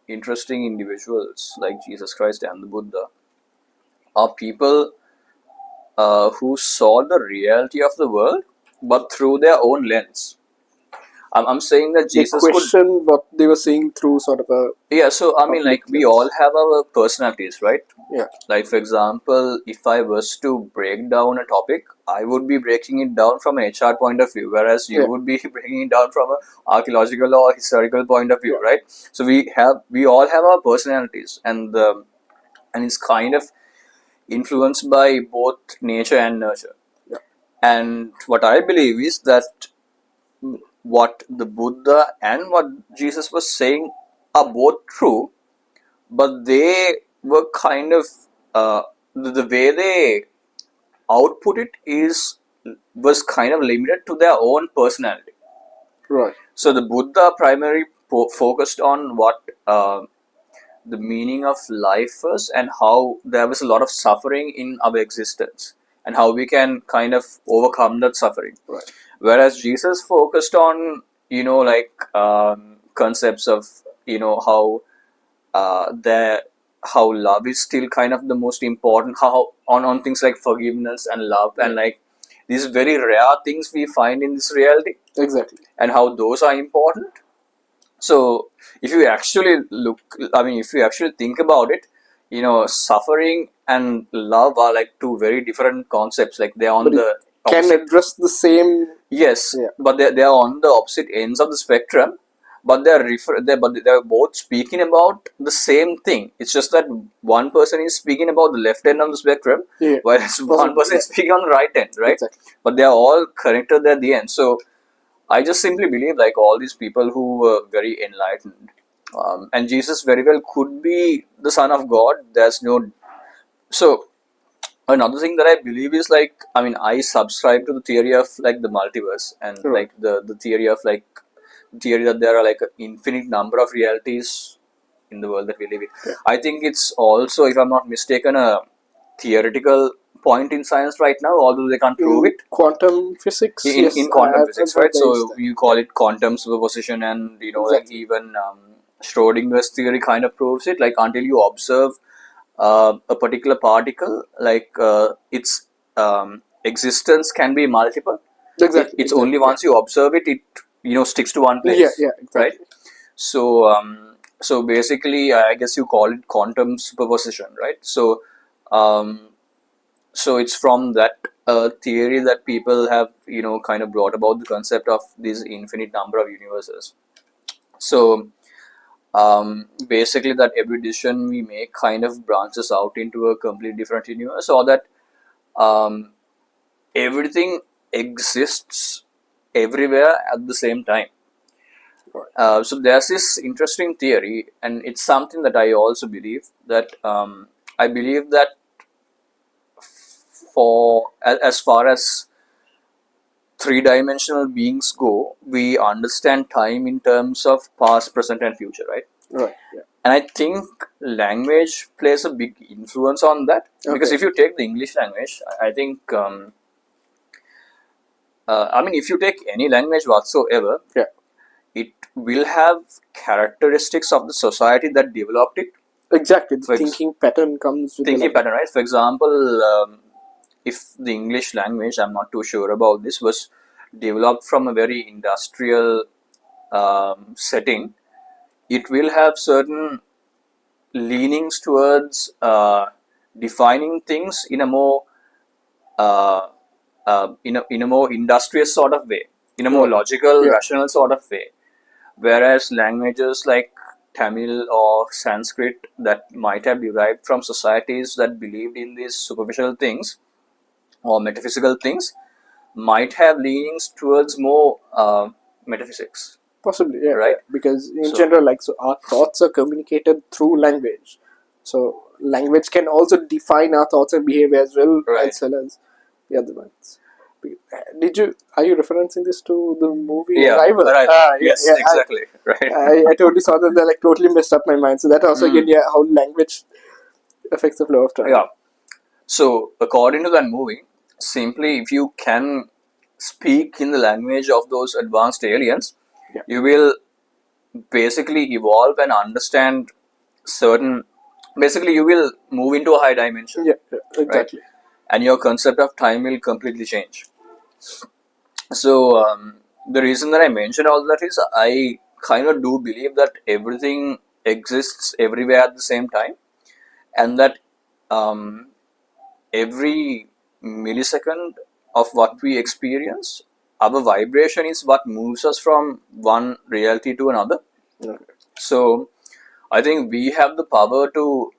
interesting individuals like Jesus Christ and the Buddha are people who saw the reality of the world, but through their own lens. I'm saying that Jesus
questioned what they were seeing through sort of a...
Yeah, so I mean, like, we all have our personalities, right?
Yeah.
Like, for example, if I was to break down a topic, I would be breaking it down from an HR point of view, whereas you would be breaking it down from an archaeological or historical point of view, right? So we all have our personalities, and it's kind of influenced by both nature and nurture.
Yeah.
And what I believe is that what the Buddha and what Jesus was saying are both true, but they were kind of the way they output it is was kind of limited to their own personality.
Right.
So the Buddha primarily focused on what the meaning of life was and how there was a lot of suffering in our existence and how we can kind of overcome that suffering.
Right.
Whereas Jesus focused on like concepts of how there how love is still kind of the most important, how on things like forgiveness and love and like these very rare things we find in this reality.
Exactly.
And how those are important. So if you actually if you actually think about it, suffering and love are like two very different concepts. Like they're on
But
the
can
opposite,
address the same.
yes,
Yeah.
but they're on the opposite ends of the spectrum. But they're both speaking about the same thing. It's just that one person is speaking about the left end of the spectrum,
Yeah.
whereas one person is speaking on the right end, right?
Exactly.
But they're all connected at the end. So I just simply believe like all these people who were very enlightened, and Jesus very well could be the Son of God. There's no. So another thing that I believe is like, I subscribe to the theory of like the multiverse and
Right.
like the theory of like theory that there are like an infinite number of realities in the world that we live in.
Yeah.
I think it's also, if I'm not mistaken, a theoretical point in science right now, although they can't prove it.
Quantum physics. Yes,
In quantum physics,
I've heard
right?
there is
So
that.
you call it quantum superposition, and like
Exactly.
even Schrodinger's theory kind of proves it. Like until you observe a particular particle, like its existence can be multiple.
Exactly.
It's only once you observe it, it sticks to one place.
Yeah. Yeah. Exactly.
Right. So basically, I guess you call it quantum superposition, right? So it's from that theory that people have kind of brought about the concept of this infinite number of universes. So basically that every decision we make kind of branches out into a completely different universe, or that um, everything exists everywhere at the same time. So there's this interesting theory, and it's something that I also believe, that I believe that for as far as three-dimensional beings go, we understand time in terms of past, present, and future, right?
Right. Yeah.
And I think language plays a big influence on that. Because if you take the English language, I think, if you take any language whatsoever,
Yeah.
it will have characteristics of the society that developed it.
Exactly. The thinking pattern comes with
Thinking pattern, right? For example, if the English language, I'm not too sure about this, was developed from a very industrial setting, it will have certain leanings towards defining things in a more in a more industrious sort of way, in a more logical, rational sort of way. Whereas languages like Tamil or Sanskrit that might have derived from societies that believed in these superficial things or metaphysical things might have leanings towards more metaphysics.
Possibly, yeah,
right?
Because in general, like, so our thoughts are communicated through language. So language can also define our thoughts and behavior as well, as well as the other ones. Are you referencing this to the movie Arrival?
Right. Yes, exactly. Right.
I totally saw that. That like totally messed up my mind. So that also again, how language affects the flow of time.
Yeah. So according to that movie, simply if you can speak in the language of those advanced aliens, you will basically evolve and understand certain. Basically, you will move into a high dimension.
Yeah, exactly.
Right? And your concept of time will completely change. So the reason that I mentioned all that is I kind of do believe that everything exists everywhere at the same time, and that every millisecond of what we experience, our vibration is what moves us from one reality to another.
Okay.
So I think we have the power to,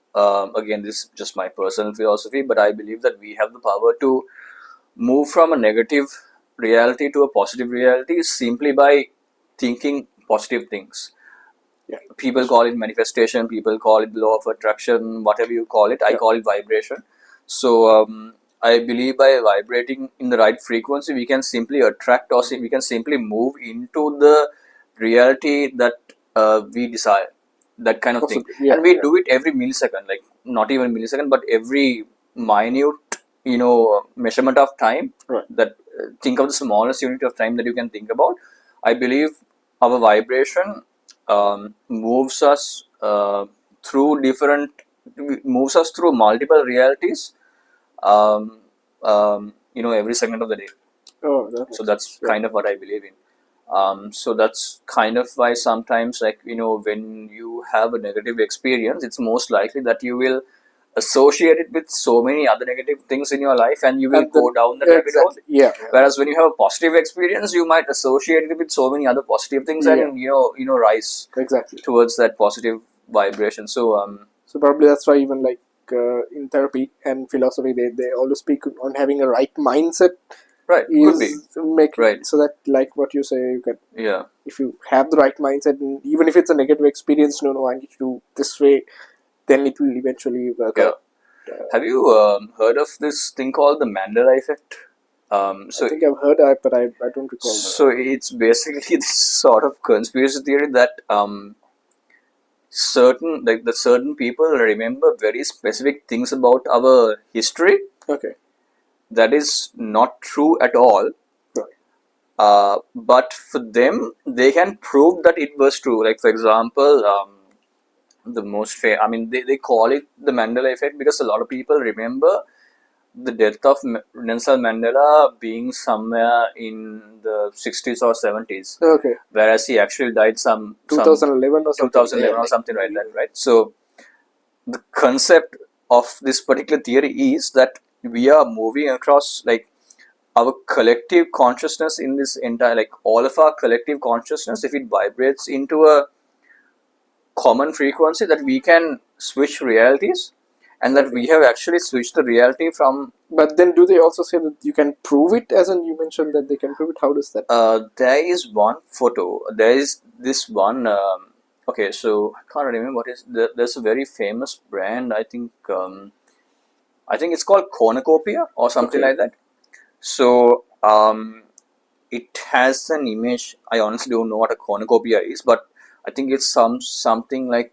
again, this is just my personal philosophy, but I believe that we have the power to move from a negative reality to a positive reality simply by thinking positive things.
Yeah.
People call it manifestation, people call it law of attraction, whatever you call it. I call it vibration. So I believe by vibrating in the right frequency, we can simply attract, or we can simply move into the reality that we desire, that kind of thing.
Yeah,
and we do it every millisecond, like not even millisecond, but every minute, measurement of time.
Right.
That think of the smallest unit of time that you can think about. I believe our vibration moves us moves us through multiple realities, every second of the day. So that's kind of what I believe in. So that's kind of why sometimes, like, when you have a negative experience, it's most likely that you will associate it with so many other negative things in your life, and you will go down the rabbit hole.
Yeah.
Whereas when you have a positive experience, you might associate it with so many other positive things, and rise towards that positive vibration. So
So probably that's why even like in therapy and philosophy, they always speak on having a right mindset.
Right, could be.
So that, like what you say, you can,
Yeah.
if you have the right mindset, and even if it's a negative experience, no, I need to do this way, then it will eventually work out.
Have you heard of this thing called the Mandela effect? So
I think I've heard that, but I don't recall.
So it's basically this sort of conspiracy theory that certain people remember very specific things about our history.
Okay.
That is not true at all.
Right.
But for them, they can prove that it was true. Like, for example, the most they call it the Mandela effect because a lot of people remember the death of Nelson Mandela being somewhere in the 60s or 70s.
Okay.
Whereas he actually died some
2011 or something.
2011 or something like that, right? So the concept of this particular theory is that we are moving across, like, our collective consciousness in this entire, like, all of our collective consciousness, if it vibrates into a common frequency, that we can switch realities, and that we have actually switched the reality from.
But then do they also say that you can prove it, as in you mentioned that they can prove it? How does that?
There is one photo. There is this one. Okay, so I can't remember what is. There's a very famous brand. I think it's called Cornucopia or something like that. So it has an image. I honestly don't know what a cornucopia is, but I think it's something like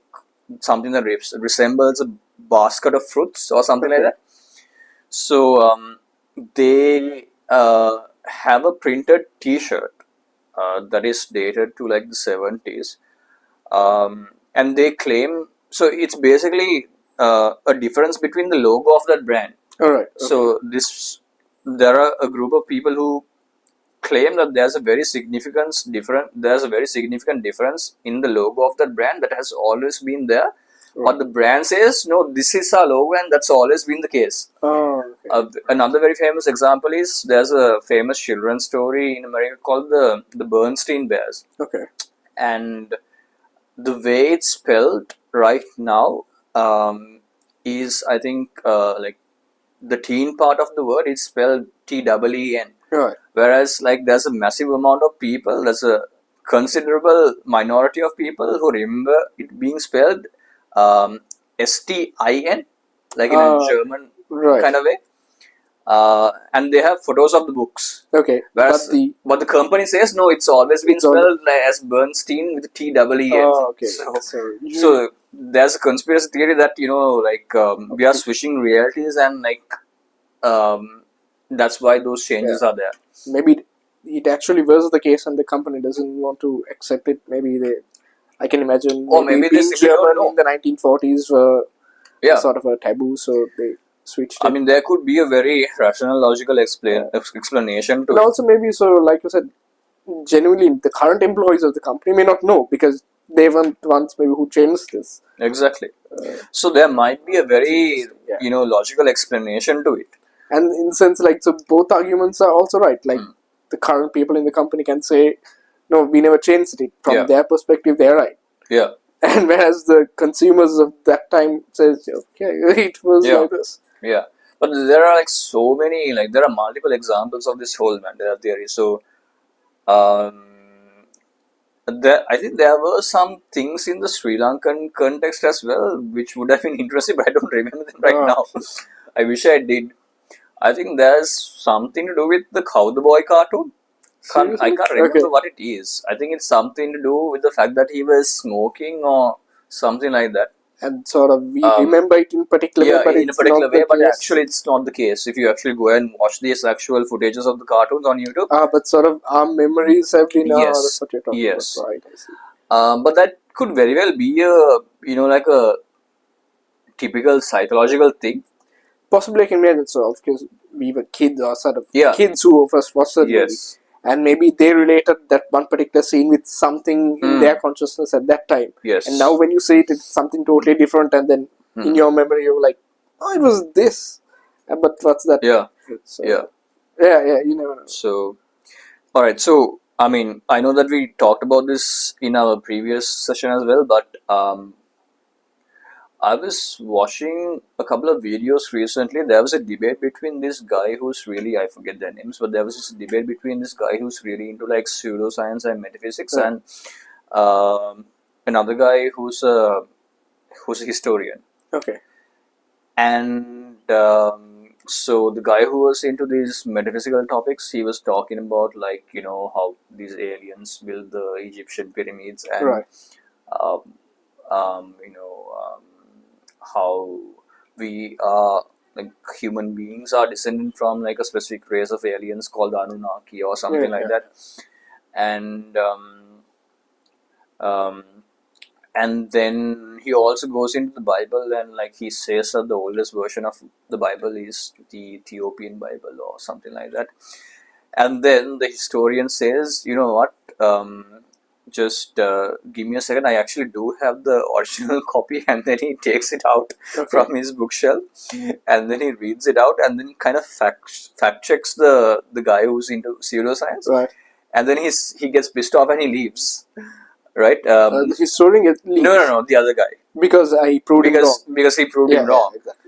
something that resembles a basket of fruits or something like that. So they have a printed T-shirt that is dated to like the 70s, and they claim, so it's basically a difference between the logo of that brand.
All right.
So there are a group of people who claim that there's a very significant difference in the logo of that brand that has always been there. But the brand says, no, this is our logo, and that's always been the case. Another very famous example is, there's a famous children's story in America called the Bernstein Bears.
Okay.
And the way it's spelled right now is, I think, like, the teen part of the word is spelled TEEN.
Right.
Whereas, like, there's a massive amount of people, there's a considerable minority of people who remember it being spelled STIN, like in a German kind of way. And they have photos of the books.
Okay.
Whereas, but the company says, no, it's always been spelled as Bernstein with TEEN.
Okay.
So there's a conspiracy theory that, we are switching realities, and like that's why those changes are there.
Maybe it actually was the case, and the company doesn't want to accept it. Maybe I can imagine.
Or maybe
being German in the 1940s were sort of a taboo, so they switched it.
I mean, there could be a very rational, logical explanation to
and
it.
Also maybe, so like you said, genuinely the current employees of the company may not know, because they weren't the ones maybe who changed this.
Exactly. So there might be a very logical explanation to it.
And in the sense, like, so both arguments are also right. Like, the current people in the company can say, no, we never changed it. From their perspective, they're right.
Yeah.
And whereas the consumers of that time says, okay, it was like this.
Yeah. But there are like so many, like there are multiple examples of this whole Mandela theory. So, um, I think there were some things in the Sri Lankan context as well, which would have been interesting, but I don't remember them right now. I wish I did. I think there's something to do with the Cow the Boy cartoon. I can't remember what it is. I think it's something to do with the fact that he was smoking or something like that.
And sort of we remember it in particular way, but
in a
it's
particular
not
way,
the
but
case.
actually it's not the case. If you actually go and watch these actual footages of the cartoons on YouTube,
but sort of our memories have been
Yes.
that's what you're talking
Yes.
about, right? I see.
But that could very well be a like a typical psychological thing.
Possibly I can imagine so, because we were kids or sort of
Yeah.
kids who first watched the movie.
Yes.
And maybe they related that one particular scene with something in their consciousness at that time.
Yes.
And now when you say it, it's something totally different, and then in your memory you're like, oh, it was this. But what's that?
Yeah.
So,
Yeah.
Yeah, you never know.
So, alright, so I mean, I know that we talked about this in our previous session as well, but I was watching a couple of videos recently. There was a debate between this guy who's really, I forget their names, but there was this debate between this guy who's really into like pseudoscience and metaphysics, and another guy who's a historian.
Okay.
And so the guy who was into these metaphysical topics, he was talking about like how these aliens built the Egyptian pyramids, and
Right.
How we are like human beings are descended from like a specific race of aliens called Anunnaki or something like that, and then he also goes into the Bible, and like he says that the oldest version of the Bible is the Ethiopian Bible or something like that. And then the historian says, you know what, just give me a second, I actually do have the original copy. And then he takes it out from his bookshelf, and then he reads it out, and then kind of fact checks the guy who's into pseudoscience.
Right.
And then he gets pissed off and he leaves. Right?
The historian leaves.
No, the other guy.
Because he proved him wrong.
Because he proved him wrong.
Yeah, exactly.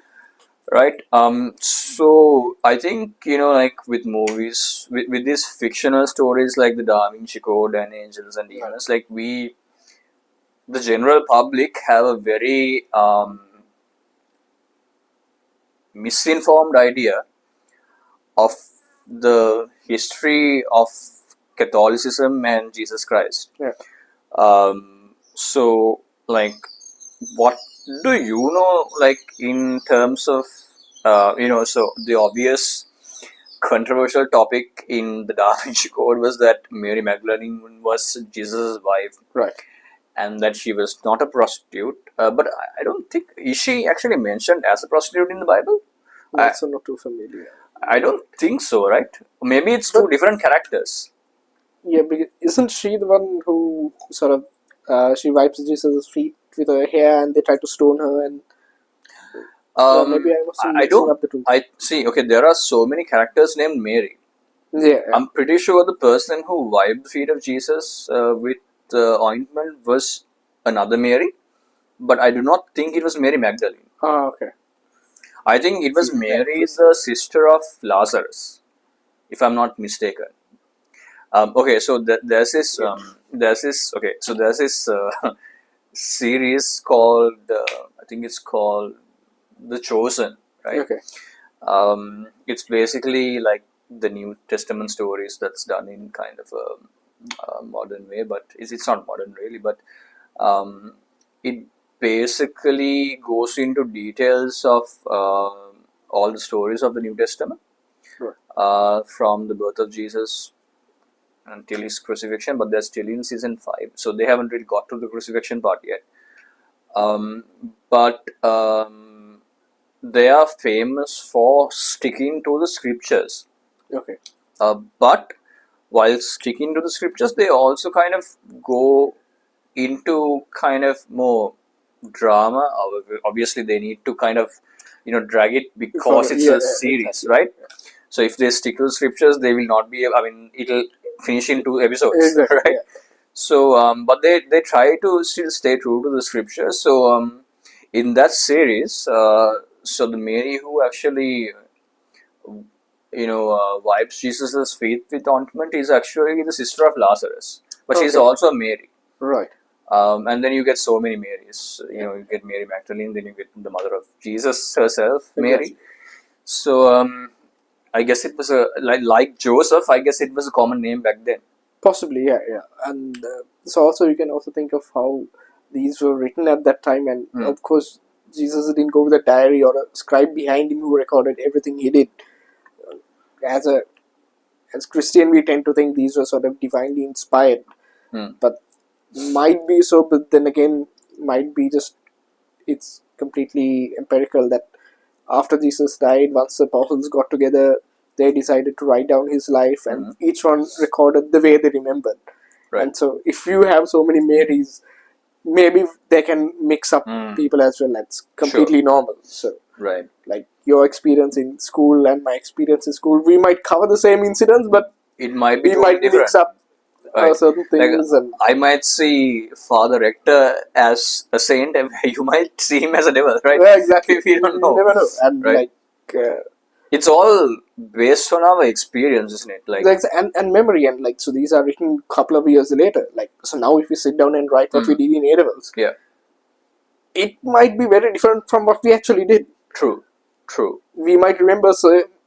Right? So I think, like with movies, with these fictional stories like the Da Vinci Code and Angels and Demons, like the general public have a very misinformed idea of the history of Catholicism and Jesus Christ.
Yeah.
So, like, what do you know, like, in terms of, so the obvious controversial topic in the Da Vinci Code was that Mary Magdalene was Jesus' wife.
Right.
And that she was not a prostitute. But I don't think, is she actually mentioned as a prostitute in the Bible?
That's not too familiar.
I don't think so, right? Maybe it's two different characters.
Yeah, because isn't she the one who sort of she wipes Jesus' feet with her hair, and they try to stone her, and maybe I was mixing up the two.
I see. Okay, there are so many characters named Mary.
Yeah.
I'm pretty sure the person who wiped the feet of Jesus with the ointment was another Mary, but I do not think it was Mary Magdalene.
Ah, okay.
I think it was Mary, the sister of Lazarus, if I'm not mistaken. Okay, so there's this series called I think it's called The Chosen, right?
Okay.
It's basically like the New Testament stories that's done in kind of a modern way, but it's not modern really, but it basically goes into details of all the stories of the New Testament, from the birth of Jesus until his crucifixion, but they're still in season 5, so they haven't really got to the crucifixion part yet. But they are famous for sticking to the scriptures.
Okay.
But while sticking to the scriptures, they also kind of go into kind of more drama. Obviously, they need to kind of drag it because it's a series, exactly. Right? So if they stick to the scriptures, they will not be. I mean, it'll finish in 2 episodes,
exactly,
right? Yeah. So, but they try to still stay true to the scriptures. So, in that series, so the Mary who actually wipes Jesus's feet with ointment is actually the sister of Lazarus, but she's
Okay.
also Mary.
Right.
And then you get so many Marys. You get Mary Magdalene, then you get the mother of Jesus herself, Mary.
Exactly.
So I guess it was like Joseph. I guess it was a common name back then.
Possibly, yeah. And so also you can also think of how these were written at that time, and of course Jesus didn't go with a diary or a scribe behind him who recorded everything he did. As Christian, we tend to think these were sort of divinely inspired, but might be so. But then again, might be just it's completely empirical that after Jesus died, once the apostles got together, they decided to write down his life, and each one recorded the way they remembered.
Right.
And so, if you have so many Marys, maybe they can mix up people as well. That's completely normal. So,
right,
like your experience in school and my experience in school, we might cover the same incidents, but
it might be
we might
different.
mix up certain things.
Like, I might see Father Rector as a saint, and you might see him as a devil, right?
Yeah, exactly.
We don't know.
You never know. And
right? It's all based on our experience, isn't it? Like
and memory, and so these are written a couple of years later. So now if we sit down and write what we did in A levels, it might be very different from what we actually did.
True.
We might remember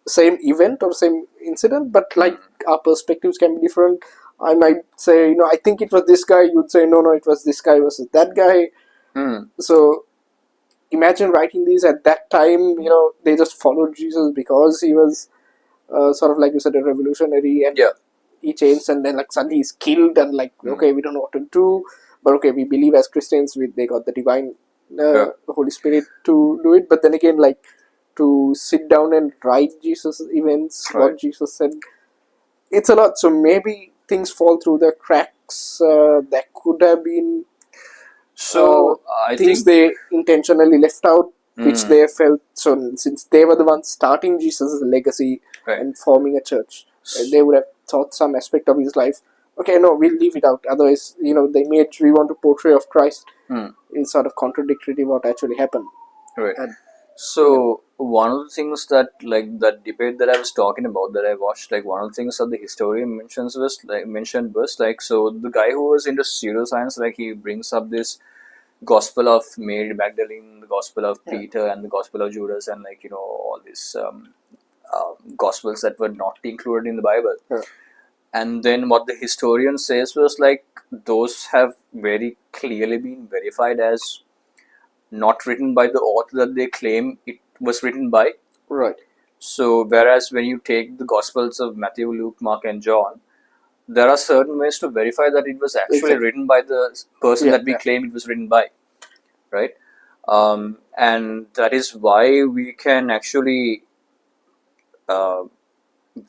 same event or same incident, but our perspectives can be different. I might say, I think it was this guy. You'd say, no, it was this guy versus that guy. So imagine writing these at that time. They just followed Jesus because he was sort of, like you said, a revolutionary, and he changed, and then suddenly he's killed, and okay, we don't know what to do, but okay, we believe as Christians they got the divine Holy Spirit to do it. But then again, to sit down and write Jesus' events, what Jesus said, it's a lot. So maybe things fall through the cracks. That could have been
I
things
think
they intentionally left out, which they felt. So since they were the ones starting Jesus' legacy and forming a church, they would have thought some aspect of his life, okay, no, we'll leave it out. Otherwise, the image we want to portray of Christ is sort of contradictory to what actually happened.
Right. And so one of the things that that debate that I was talking about that I watched, one of the things that the historian mentioned was so the guy who was into pseudoscience, he brings up this Gospel of Mary Magdalene, the Gospel of Peter, and the Gospel of Judas, and all these Gospels that were not included in the Bible. And then what the historian says was those have very clearly been verified as not written by the author that they claim it was written by.
Right.
So whereas when you take the Gospels of Matthew, Luke, Mark, and John, there are certain ways to verify that it was actually written by the person that we claim it was written by, right? And that is why we can actually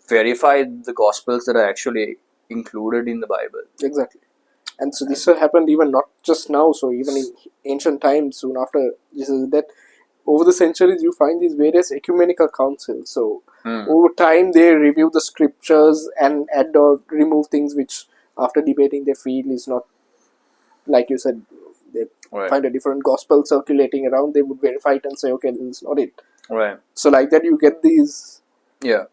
verify the Gospels that are actually included in the Bible.
Exactly. And so this happened even not just now, so even in ancient times, soon after Jesus' death, over the centuries you find these various ecumenical councils. So over time they review the scriptures and add or remove things which after debating they feel is not, like you said, they find a different gospel circulating around, they would verify it and say, okay, this is not it.
Right.
So like that you get these... there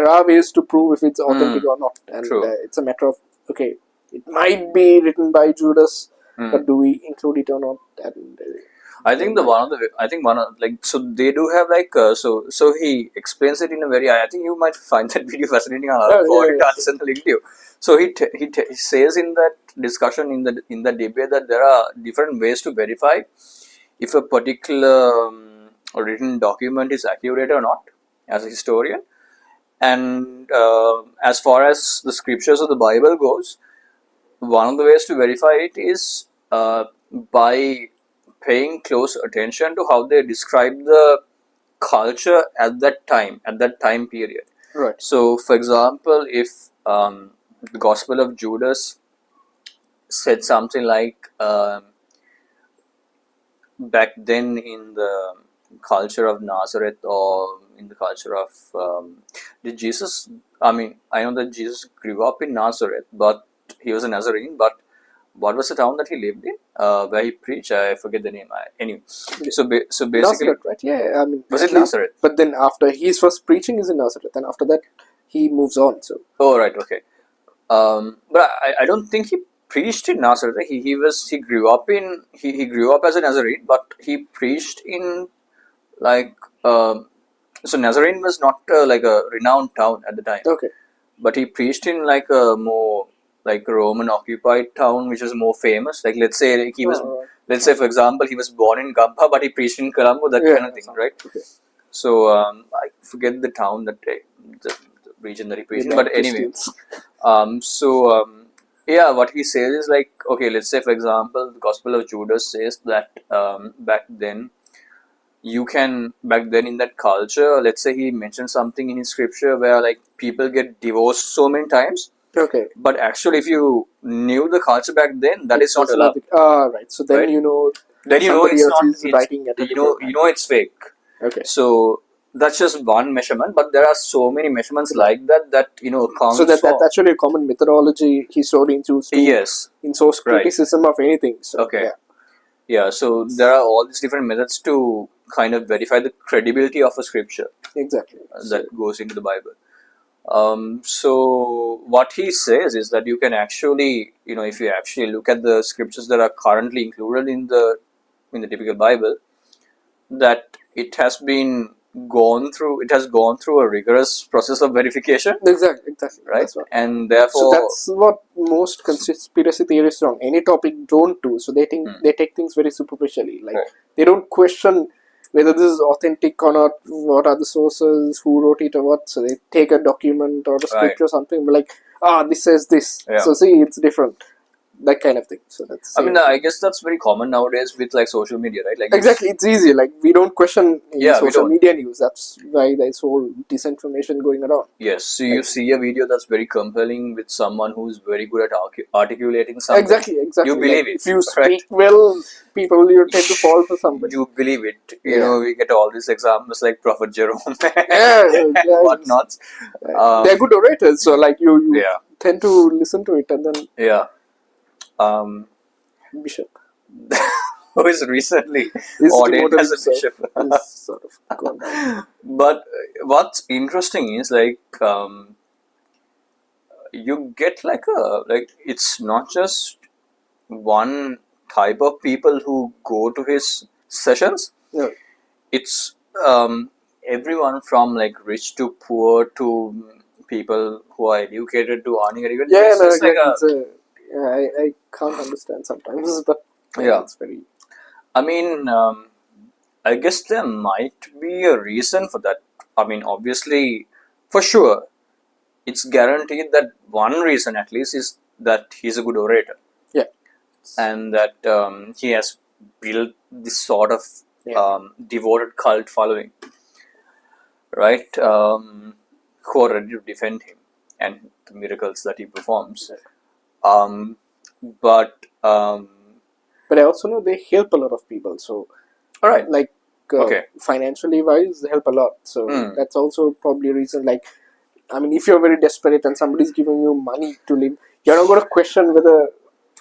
are ways to prove if it's authentic or not. And it's a matter of, okay, it might be written by Judas, but do we include it or not? And
I think so they do have so he explains it in a very, I think you might find that video fascinating. I'll send the link to you. So he says in that discussion, in the debate, that there are different ways to verify if a particular written document is accurate or not as a historian. And as far as the scriptures of the Bible goes, one of the ways to verify it is by paying close attention to how they describe the culture at that time period.
Right.
So, for example, if the Gospel of Judas said something like back then in the culture of Nazareth, or in the culture of did Jesus, I mean, I know that Jesus grew up in Nazareth, but he was a Nazarene, but what was the town that he lived in? Where he preached? I forget the name. Anyway, so basically,
Nazareth, right? Yeah, I mean,
was it
at least-
Nazareth?
But then after his first preaching is in Nazareth, and after that he moves on. So
Oh, right, okay. But I don't think he preached in Nazareth. He grew up in he grew up as a Nazarene, but he preached in like so Nazarene was not like a renowned town at the time,
okay,
but he preached in like a more like Roman occupied town, which was more famous. Like let's say like, let's say for example he was born in Gabha, but he preached in Colombo, that kind of thing, right?
Okay.
So I forget the town that the region that he preached in, but anyway. Yeah, what he says is like, okay, let's say for example, the Gospel of Judas says that back then in that culture, let's say he mentioned something in his scripture where like people get divorced so many times,
Okay.
but actually if you knew the culture back then, that is not
It's
allowed.
right. So then
Right?
you know
Then you know
somebody
it's
else
not.
is writing at a
You know
different time.
it's fake.
Okay.
So that's just one measurement, but there are so many measurements like that accounts
So that's
for.
actually a common methodology historians use to
Yes.
in source
Right.
criticism of anything. So,
Okay. Yeah, so there are all these different methods to kind of verify the credibility of a scripture
exactly.
that goes into the Bible. So what he says is that you can actually, if you actually look at the scriptures that are currently included in the typical Bible, that it has gone through a rigorous process of verification,
Exactly.
right?
That's what.
And therefore,
So that's what most conspiracy theorists wrong. Any topic don't do. So they think they take things very superficially. Like they don't question whether this is authentic or not. What are the sources? Who wrote it or what? So they take a document or a script or something. But like, this says this.
Yeah.
So see, it's different. That kind of thing. So that's.
I mean, I guess that's very common nowadays with like social media, right? Like
Exactly, it's easy. Like we don't question
Yeah, we
social
don't.
media news. That's why there's whole disinformation going around.
Yes, so you see a video that's very compelling with someone who's very good at articulating something.
Exactly.
You believe
Like,
it.
if you
right?
speak well, people you tend to fall for somebody.
You believe it.
Yeah.
We get all these examples like Prophet Jerome
Yeah,
and whatnot.
they're good orators, so like you
Yeah.
tend to listen to it, and then
Yeah.
Bishop
Who is recently
is
ordained
demoted
as a
himself.
bishop.
He's sort of gone down.
But what's interesting is like you get it's not just one type of people who go to his sessions.
Yeah.
It's everyone from like rich to poor to people who are educated to uneducated.
Yeah,
It's
no,
just like
I can't understand sometimes, but
Yeah.
it's very.
I mean, I guess there might be a reason for that. I mean, obviously, for sure, it's guaranteed that one reason at least is that he's a good orator.
Yeah.
And that he has built this sort of devoted cult following, right? Who are ready to defend him and the miracles that he performs. But
I also know they help a lot of people. So,
all right,
like financially wise, they help a lot. So that's also probably a reason. Like, I mean, if you're very desperate and somebody's giving you money to live, you're not going to question whether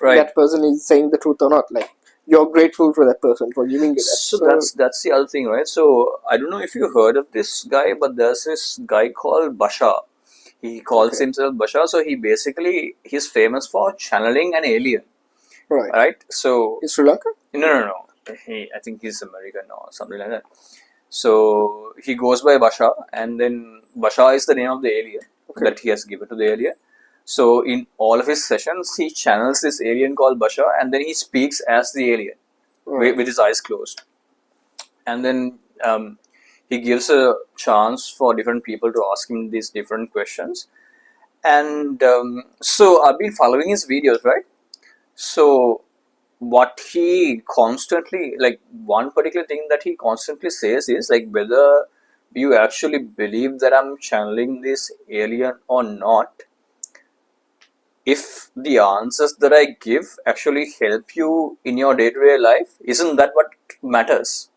that person is saying the truth or not. Like, you're grateful for that person for giving you that.
So that's the other thing, right? So I don't know if you heard of this guy, but there's this guy called Basha. He calls himself Basha. So he's famous for channeling an alien. Right. So
is Sri Lanka?
No. I think he's American or something like that. So he goes by Basha, and then Basha is the name of the alien that he has given to the alien. So in all of his sessions, he channels this alien called Basha, and then he speaks as the alien with his eyes closed. And then he gives a chance for different people to ask him these different questions. And so I've been following his videos, right? So what he constantly, like one particular thing that he constantly says is like whether you actually believe that I'm channeling this alien or not, if the answers that I give actually help you in your day-to-day life, isn't that what matters?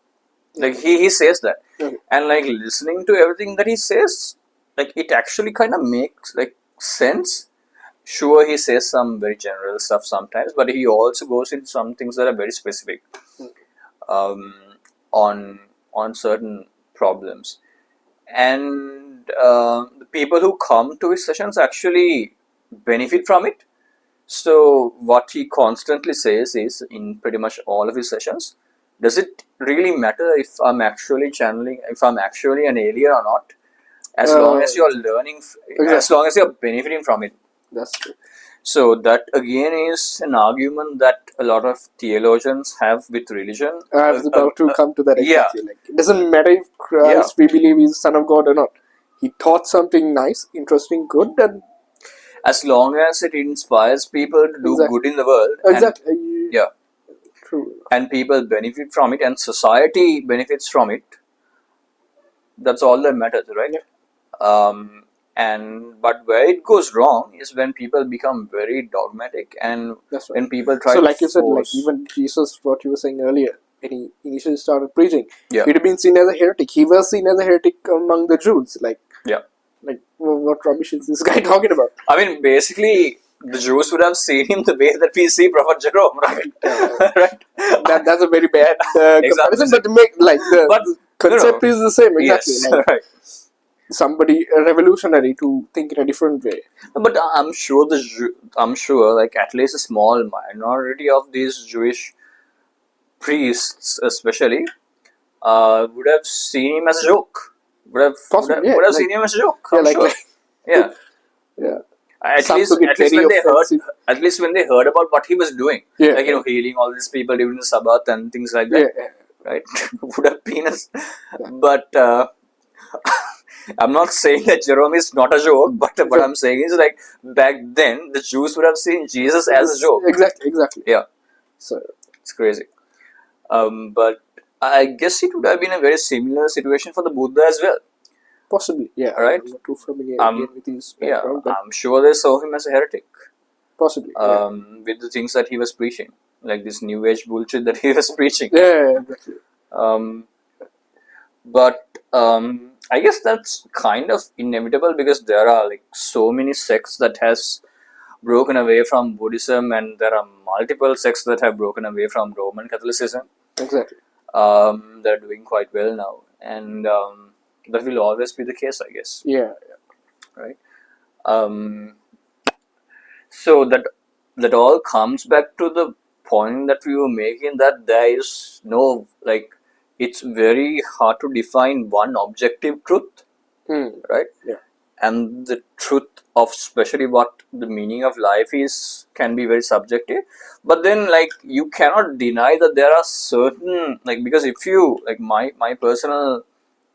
Like he says that. And like listening to everything that he says, like it actually kind of makes like sense. sure, he says some very general stuff sometimes, but he also goes into some things that are very specific um, on certain problems. And the people who come to his sessions actually benefit from it. So what he constantly says is, in pretty much all of his sessions, does it really matter if I'm actually channeling, if I'm actually an alien or not? As long as you're learning, as long as you're benefiting from it.
That's true.
So that again is an argument that a lot of theologians have with religion.
I was about to come to that exactly.
Yeah.
Like, it doesn't matter if Christ we believe is Son of God or not. He taught something nice, interesting, good, and
as long as it inspires people to do good in the world.
Exactly.
And, yeah.
True.
And people benefit from it, and society benefits from it. That's all that matters, right? Yeah. But where it goes wrong is when people become very dogmatic, and
That's right.
when people try.
So,
to
like you said, like
force,
even Jesus, what you were saying earlier, when he initially started preaching,
Yeah.
he'd been seen as a heretic. He was seen as a heretic among the Jews. Like,
Yeah.
like what rubbish is this guy talking about?
I mean, basically, the Jews would have seen him the way that we see Prophet Jerome, right? Right.
That's a very bad comparison, but the concept is the same. Exactly.
Yes,
Like,
right.
somebody revolutionary to think in a different way.
But I'm sure like at least a small minority of these Jewish priests, especially, would have seen him as a joke. Would have seen him as a joke. I'm sure. Yeah.
Yeah.
At least when they heard about what he was doing, like healing all these people during the Sabbath and things like that, right? Would have been but I'm not saying that Jerome is not a joke, but what I'm saying is, like, back then the Jews would have seen Jesus as a joke.
Exactly.
Yeah.
So
it's crazy. But I guess it would have been a very similar situation for the Buddha as well.
Possibly, yeah.
Right?
I'm not too familiar again with his background.
Yeah, I'm sure they saw him as a heretic.
Possibly.
With the things that he was preaching, like this new age bullshit that he was preaching.
Yeah, exactly.
But I guess that's kind of inevitable, because there are like so many sects that has broken away from Buddhism, and there are multiple sects that have broken away from Roman Catholicism.
Exactly.
They're doing quite well now, and that will always be the case, I guess.
Yeah.
Right. So that all comes back to the point that we were making, that there is no, like, it's very hard to define one objective truth, right?
Yeah.
And the truth of especially what the meaning of life is can be very subjective. But then, like, you cannot deny that there are certain, like, because if you, like, my personal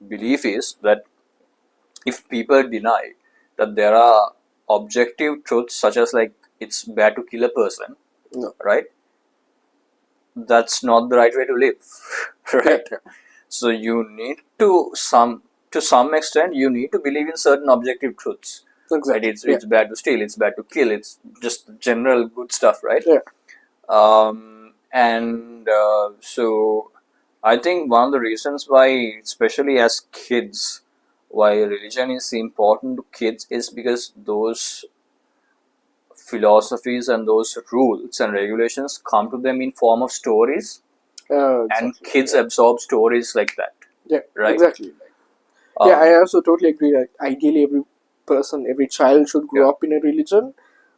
belief is that if people deny that there are objective truths, such as, like, it's bad to kill a person, right? That's not the right way to live, right?
Yeah.
So you need to some extent you need to believe in certain objective truths.
Exactly.
Right? It's bad to steal, it's bad to kill, it's just general good stuff, right?
Yeah.
So I think one of the reasons why, especially as kids, why religion is important to kids is because those philosophies and those rules and regulations come to them in form of stories,
Exactly.
and kids absorb stories like that.
Yeah,
right?
Exactly. I also totally agree. Like, ideally, every child should grow up in a religion,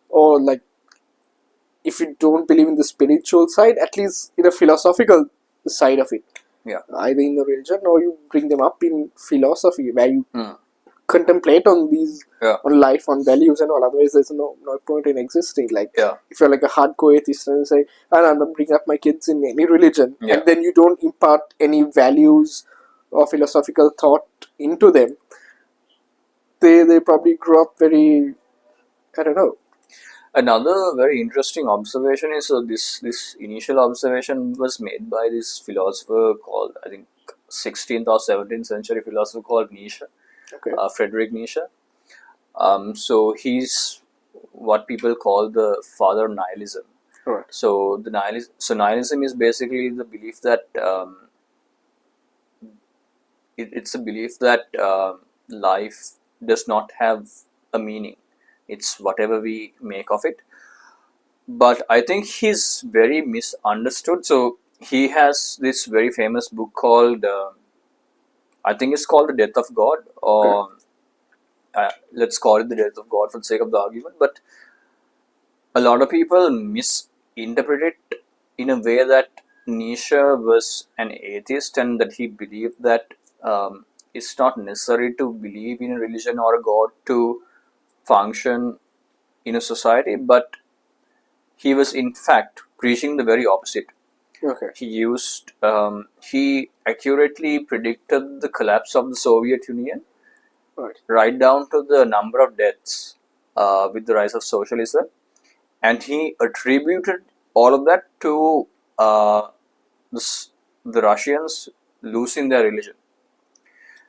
or, like, if you don't believe in the spiritual side, at least in a philosophical side of it.
Yeah.
Either in the religion, or you bring them up in philosophy, where you contemplate on these, on life, on values and all. Otherwise, there's no point in existing. Like, if you're like a hardcore atheist and say, I'm not bringing up my kids in any religion, and then you don't impart any values or philosophical thought into them, they probably grow up very, I don't know.
Another very interesting observation is this initial observation was made by this philosopher called, I think, 16th or 17th century philosopher called Nietzsche. Friedrich Nietzsche. So he's what people call the father of nihilism.
Right.
So nihilism is basically the belief that it's a belief that life does not have a meaning it's whatever we make of it. But I think he's very misunderstood. So he has this very famous book called, I think it's called The Death of God, or let's call it The Death of God for the sake of the argument. But a lot of people misinterpret it in a way that Nietzsche was an atheist and that he believed that it's not necessary to believe in a religion or a god to function in a society, but he was in fact preaching the very opposite.
Okay.
He accurately predicted the collapse of the Soviet Union,
right
down to the number of deaths with the rise of socialism, and he attributed all of that to the Russians losing their religion.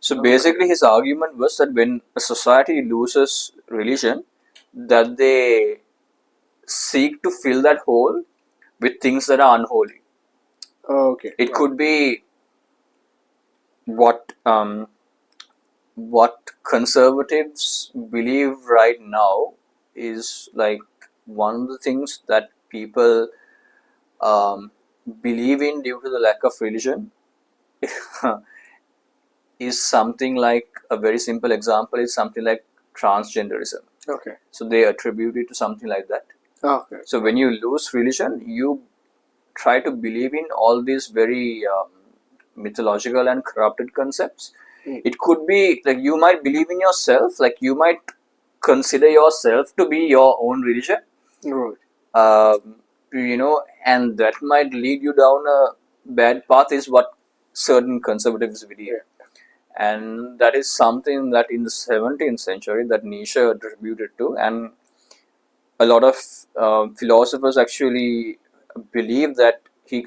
So basically, his argument was that when a society loses religion, that they seek to fill that hole with things that are unholy.
Okay.
It could be what conservatives believe right now is like one of the things that people believe in due to the lack of religion. Is something like, a very simple example is something like transgenderism.
Okay.
So they attribute it to something like that.
Okay.
So when you lose religion, you try to believe in all these very mythological and corrupted concepts. It could be like you might believe in yourself, like you might consider yourself to be your own religion.
Right.
And that might lead you down a bad path, is what certain conservatives believe.
Yeah.
And that is something that in the 17th century that Nietzsche attributed to, and a lot of philosophers actually believe that he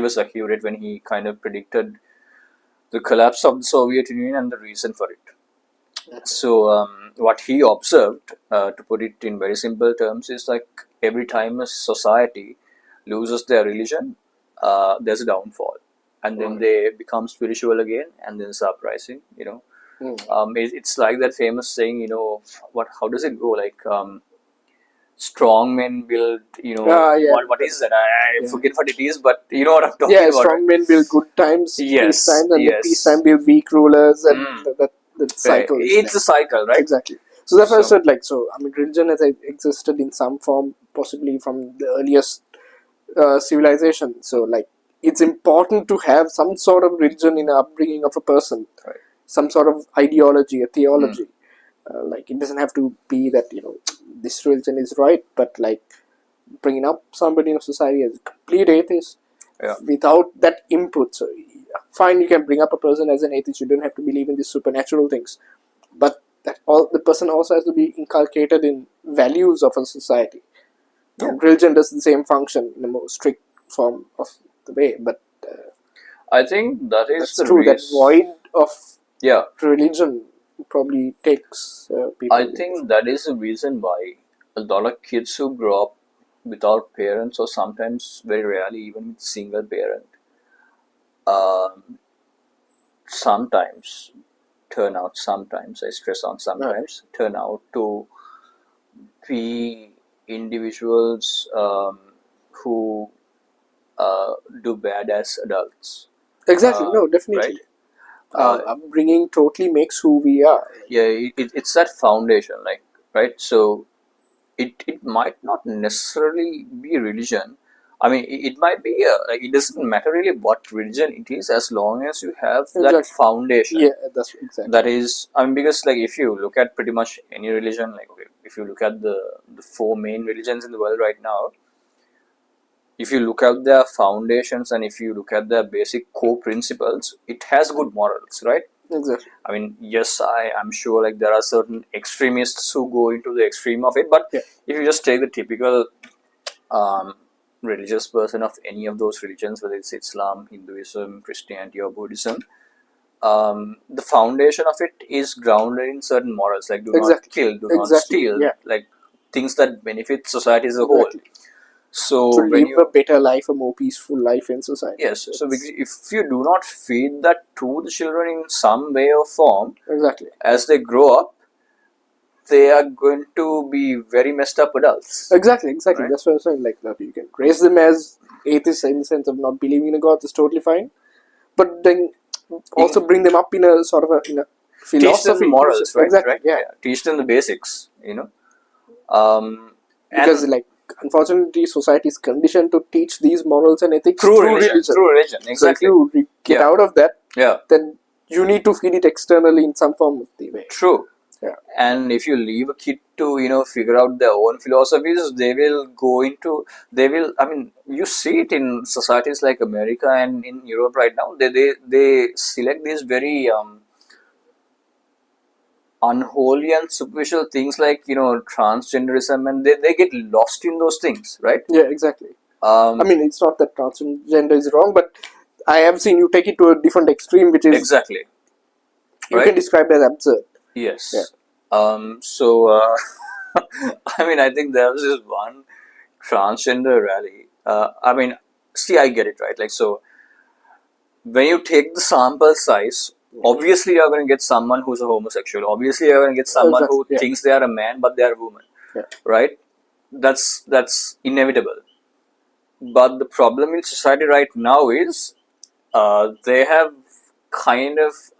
was accurate when he kind of predicted the collapse of the Soviet Union and the reason for it. So what he observed, to put it in very simple terms, is like every time a society loses their religion, there's a downfall, and then they become spiritual again, and then it's uprising. It's like that famous saying. How does it go? Like strong men build. What is that? I forget what it is, but you know what I'm talking about.
Strong men build good times,
Yes,
peace times, and
yes.
the peace time build weak rulers, and that cycle.
It's a cycle, right?
Exactly. So that's why I said, religion has existed in some form, possibly from the earliest civilization. So, it's important to have some sort of religion in the upbringing of a person,
right.
Some sort of ideology, a theology. It doesn't have to be that this religion is right, but bringing up somebody in a society as a complete atheist, without that input. So, fine, you can bring up a person as an atheist. You don't have to believe in these supernatural things, but the person also has to be inculcated in values of a society. And religion does the same function in a more strict form of the way, but
I think that's the
true.
reason.
That void of religion probably takes people.
I think that is the reason why a lot of kids who grow up without parents, or sometimes very rarely even with single parent, sometimes turn out, I stress on sometimes, turn out to be individuals who do bad as adults.
Exactly. No, definitely.
Right?
Upbringing totally makes who we are.
Yeah, it's that foundation, right? So it might not necessarily be religion. I mean, it might be it doesn't matter really what religion it is, as long as you have that foundation.
Yeah, that's exactly.
That is, because if you look at pretty much any religion, if you look at the four main religions in the world right now, if you look at their foundations and if you look at their basic core principles, it has good morals, right?
Exactly.
I mean, yes, I'm sure there are certain extremists who go into the extreme of it, but if you just take the typical religious person of any of those religions, whether it's Islam, Hinduism, Christianity, or Buddhism, the foundation of it is grounded in certain morals, like do not kill, do not steal, like things that benefit society as a whole. So
to live a better life, a more peaceful life in society.
Yes. So if you do not feed that to the children in some way or form,
exactly,
as they grow up, they are going to be very messed up adults.
Exactly.
Right.
That's what I'm saying. Like that, you can raise them as atheists in the sense of not believing in a God. That's totally fine. But then also bring them up in a sort of a philosophy.
Teach them the morals, right?
Exactly.
Right?
Yeah.
Teach them the basics.
Because
and
unfortunately, society is conditioned to teach these morals and ethics
through religion. Exactly.
So if you get out of that, then you need to feed it externally in some form of the way.
True.
Yeah.
And if you leave a kid to figure out their own philosophies, they will you see it in societies like America and in Europe right now. They select these very unholy and superficial things like transgenderism, and they get lost in those things, right?
Yeah, exactly. It's not that transgender is wrong, but I have seen you take it to a different extreme, which is
exactly
you can describe it as absurd.
Yes.
Yeah.
I think there was this one transgender rally. See, I get it, right? Like, so when you take the sample size, obviously you're going to get someone who's a homosexual. Obviously you're going to get someone who thinks they are a man but they are a woman, right? That's inevitable. But the problem in society right now is they have kind of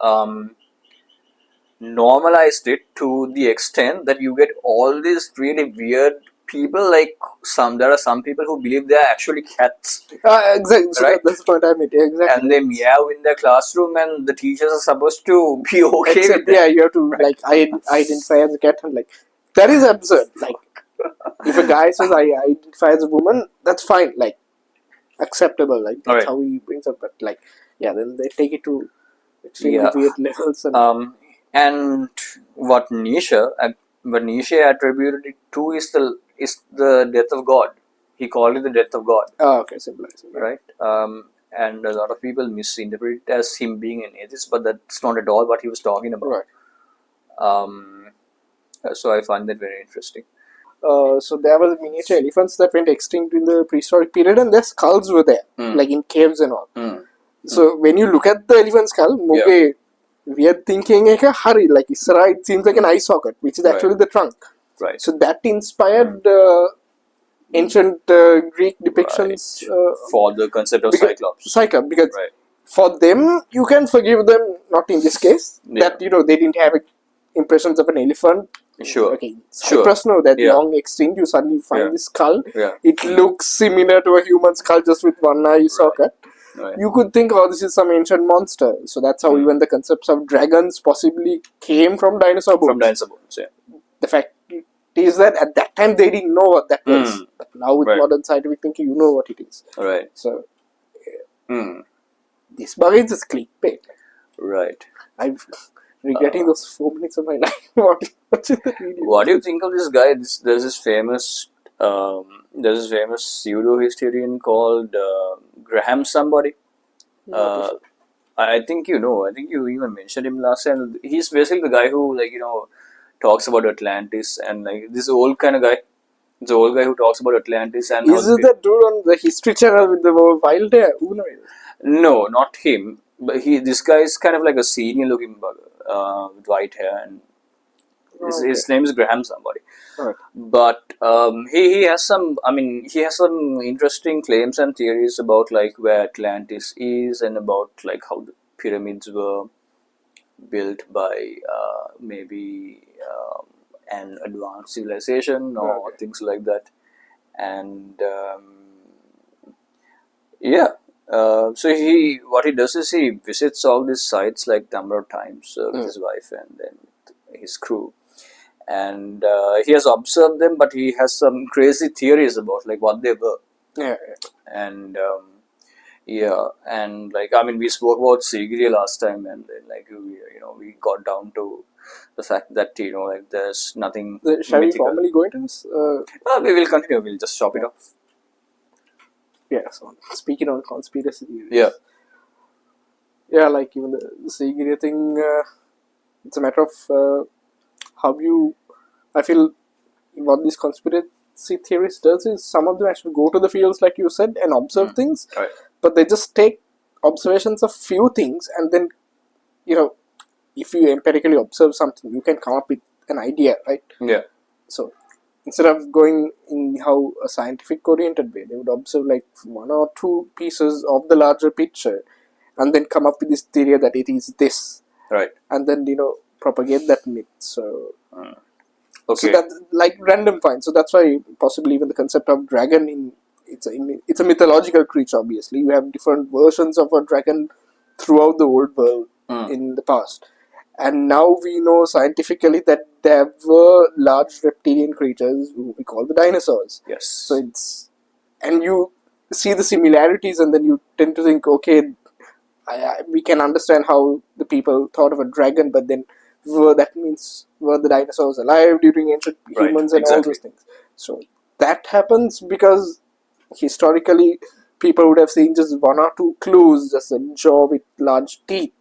normalized it to the extent that you get all these really weird people. Like there are some people who believe they are actually cats.
Exactly.
Right?
That's the point I made. Exactly.
And they meow in their classroom, and the teachers are supposed to be okay
Except,
with that.
you have to identify as a cat, and that is absurd. If a guy says I identify as a woman, that's fine. Acceptable. That's how he brings up. But then they take it to extremely weird levels.
And what Nietzsche attributed it to is the death of God. He called it the death of God.
Oh, okay, symbolizing.
Right. And a lot of people misinterpret it as him being an atheist, but that's not at all what he was talking about.
Right.
So I find that very interesting.
So there was miniature elephants that went extinct in the prehistoric period, and their skulls were there, in caves and all. So when you look at the elephant skull, we are thinking hari, it seems like an eye socket, which is actually the trunk.
Right.
So that inspired ancient Greek depictions
for the concept of Cyclops.
Because for them, you can forgive them, not in this case, that they didn't have impressions of an elephant.
Sure.
Okay. Cypress, no, that long extinct, you suddenly find this skull. It looks similar to a human skull, just with one eye socket.
Right.
You could think, this is some ancient monster. So that's how even the concepts of dragons possibly came from dinosaur bones.
From dinosaur bones,
The fact is that at that time they didn't know what that was. But now with modern scientific thinking, you know what it is.
Right.
So this bug is just clickbait.
Right.
I'm regretting those 4 minutes of my life watching the video.
What do you think of this guy? There's this famous pseudo historian called Graham somebody. I think you know. I think you even mentioned him last time. He's basically the guy who talks about Atlantis, and this old kind of guy. It's the old guy who talks about Atlantis. And
is it that dude on the History Channel with the wild hair?
No, not him. But this guy is kind of like a senior looking bugger with white hair, and his name is Graham somebody.
Right.
But he has some. He has some interesting claims and theories about where Atlantis is, and about how the pyramids were built by maybe an advanced civilization or things like that. And so what he does is he visits all these sites number of times with his wife and then with his crew. And he has observed them, but he has some crazy theories about what they were. And we spoke about Sigiriya last time, and then we got down to the fact that there's nothing.
Shall we formally go into this?
We will continue. We'll just chop it off.
Yeah. So speaking on conspiracy theories. Even the Sigiriya thing. It's a matter of how you. I feel what these conspiracy theories does is some of them actually go to the fields like you said and observe things, but they just take observations of few things and then if you empirically observe something, you can come up with an idea, right?
Yeah.
So instead of going in how a scientific oriented way, they would observe like one or two pieces of the larger picture and then come up with this theory that it is this.
Right.
And then, propagate that myth. So
Okay.
so that's like random finds. So that's why possibly even the concept of dragon it's a mythological creature. Obviously, you have different versions of a dragon throughout the old world in the past, and now we know scientifically that there were large reptilian creatures who we call the dinosaurs.
Yes.
So and you see the similarities, and then you tend to think, okay, we can understand how the people thought of a dragon, but then were the dinosaurs alive during ancient humans and all those things? So that happens because historically people would have seen just one or two clues, just a jaw with large teeth,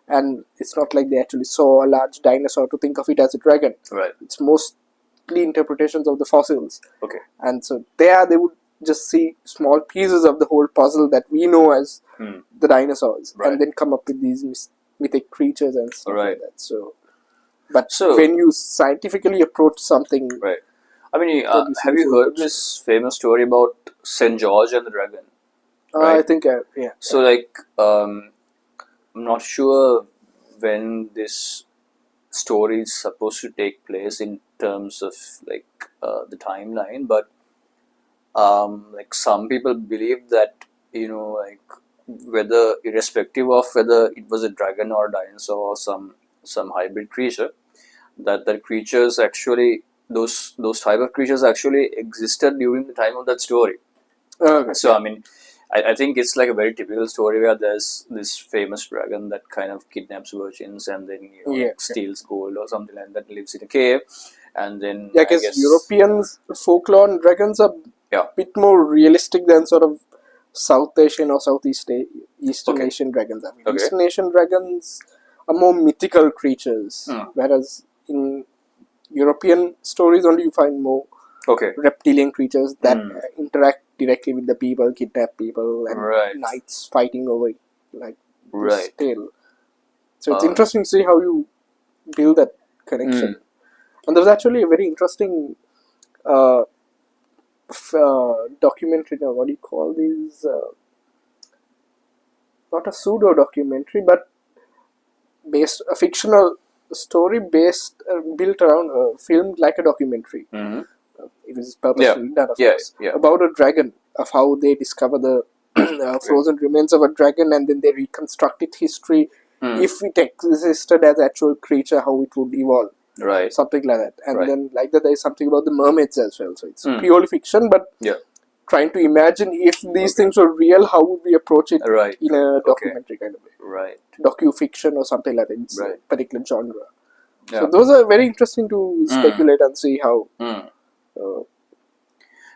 and it's not like they actually saw a large dinosaur to think of it as a dragon.
Right.
It's mostly interpretations of the fossils.
Okay.
And so they would just see small pieces of the whole puzzle that we know as the dinosaurs, and then come up with these mythic creatures and stuff like that. So when you scientifically approach something,
right? I mean, have you heard this famous story about Saint George and the dragon?
Right? I think, yeah.
So, like, I'm not sure when this story is supposed to take place in terms of like the timeline, but like some people believe that like whether irrespective of whether it was a dragon or a dinosaur or some hybrid creature, that the creatures actually those type of creatures actually existed during the time of that story.
Okay.
So I mean, I think it's like a very typical story where there's this famous dragon that kind of kidnaps virgins and then steals gold or something like that, lives in a cave, and then
I guess European folklore and dragons are a bit more realistic than sort of South Asian or Eastern Asian dragons. I mean, Eastern Asian dragons are more mythical creatures, whereas in European stories only you find more reptilian creatures that interact directly with the people, kidnap people, and knights fighting over like this tale. So it's interesting to see how you build that connection. And there's actually a very interesting documentary. Now, what do you call these? Not a pseudo documentary, but a fictional story built around filmed like a documentary. It was purposefully done, of course, about a dragon, of how they discover the frozen remains of a dragon, and then they reconstruct its history. If it existed as actual creature, how it would evolve.
Right.
Something like that. And then like that there is something about the mermaids as well. So it's purely fiction, but trying to imagine if these things were real, how would we approach it in a documentary kind of way.
Right.
Docu-fiction or something like that. It's a particular genre. So those are very interesting to speculate and see how.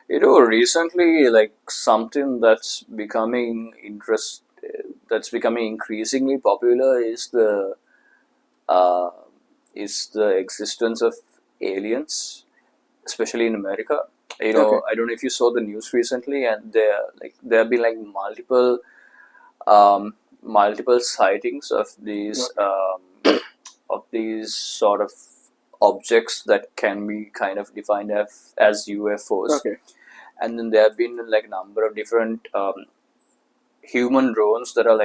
Recently, like something that's becoming increasingly popular is the existence of aliens, especially in America. I don't know if you saw the news recently, and there have been like multiple sightings of these sort of objects that can be kind of defined as UFOs. And then there have been like a number of different human drones that are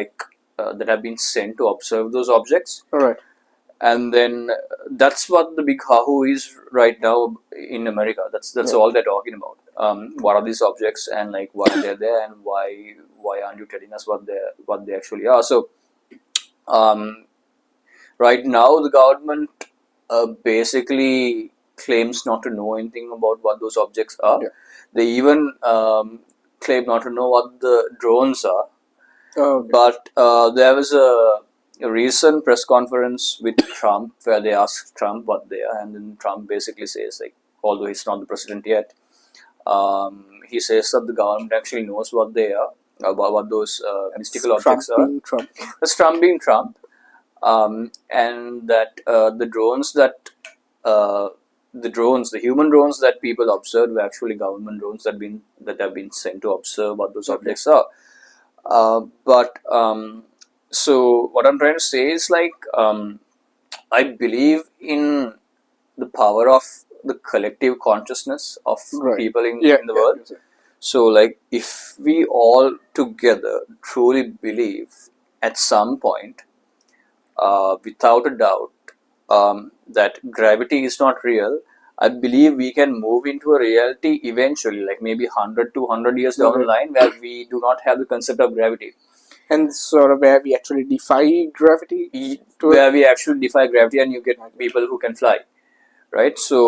that have been sent to observe those objects. And then that's what the big hahoo is right now in America. That's all they're talking about. What are these objects, and like why they're there, and why aren't you telling us what they actually are? So right now the government basically claims not to know anything about what those objects are. They even claim not to know what the drones are. But there was a recent press conference with Trump where they asked Trump what they are, and then Trump basically says, like, although he's not the president yet, he says that the government actually knows what they are, about what those mystical objects are. That's Trump being Trump. And that the human drones that people observed were actually government drones that have been sent to observe what those objects are. So what I'm trying to say is, like, I believe in the power of the collective consciousness of
Right.
people in
Yeah,
the
yeah,
world.
yes,
So, like, if we all together truly believe at some point, without a doubt, that gravity is not real, I believe we can move into a reality eventually, like maybe 100 to 100 years down the
Okay.
line, where we do not have the concept of gravity.
And sort of where we actually defy gravity
Where we actually defy gravity and you get people who can fly, right? So,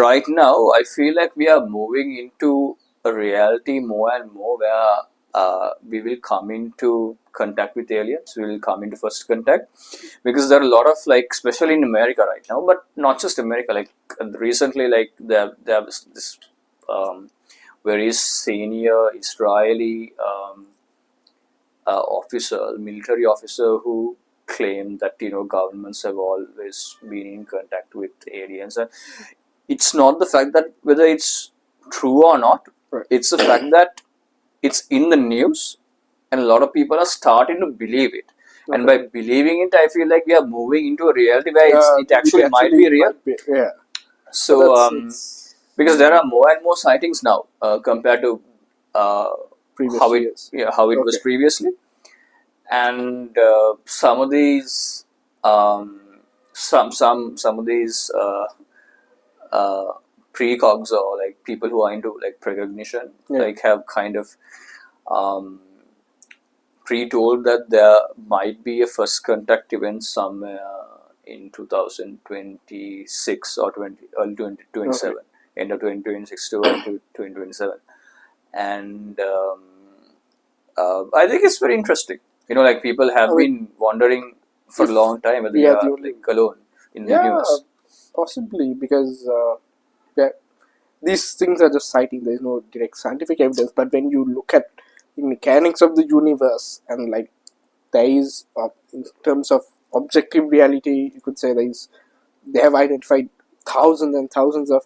right now, I feel like we are moving into a reality more and more where we will come into contact with aliens. We will come into first contact because there are a lot of, like, especially in America right now, but not just America. Like recently, like there was this very senior Israeli officer, military officer, who claimed that governments have always been in contact with aliens, and it's not the fact that whether it's true or not.
Right.
It's the fact that it's in the news, and a lot of people are starting to believe it. Okay. And by believing it, I feel like we are moving into a reality where it actually might be real.
Yeah.
So, because there are more and more sightings now compared to how it was previously, and some of these some of these precogs, or like people who are into like precognition, like have kind of pre-told that there might be a first contact event somewhere in 2026 or early 2027, end of 2026 to early 2027, and I think it's very interesting. Like people have been wondering for a long time whether they are like alone in the news.
Possibly, because these things are just citing. There is no direct scientific evidence, but when you look at the mechanics of the universe, and like there is, in terms of objective reality, you could say they have identified thousands and thousands of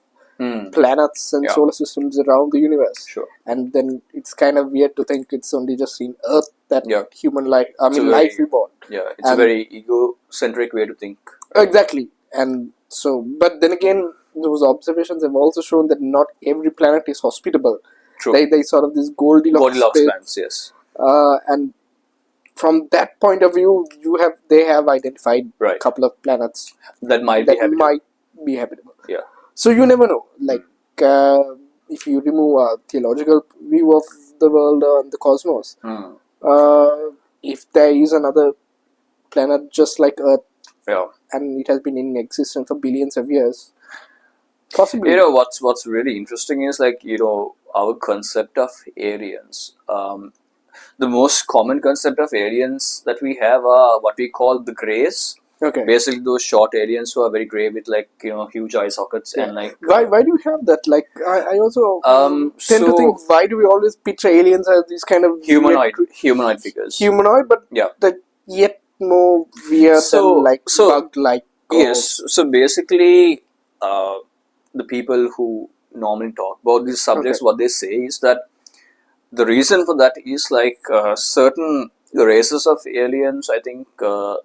planets and solar systems around the universe.
Sure.
And then it's kind of weird to think it's only just in Earth that human life, life evolved.
Yeah, it's a very egocentric way to think.
Exactly. And so, but then again, those observations have also shown that not every planet is hospitable.
True.
They sort of this Goldilocks
bands, yes.
And from that point of view, they have identified a couple of planets
that might be habitable. Yeah.
So you never know. Like if you remove a theological view of the world and the cosmos, if there is another planet just like Earth, and it has been in existence for billions of years, possibly.
What's really interesting is, like, our concept of aliens. The most common concept of aliens that we have are what we call the greys.
Okay.
Basically, those short aliens who are very grey with, like, huge eye sockets and like.
Why do you have that? Like, I also tend to think, why do we always picture aliens as these kind of
humanoid figures?
Humanoid, but yet more weird than like bug-like.
Yes. So basically, the people who normally talk about these subjects, what they say is that the reason for that is, like, certain races of aliens, I think,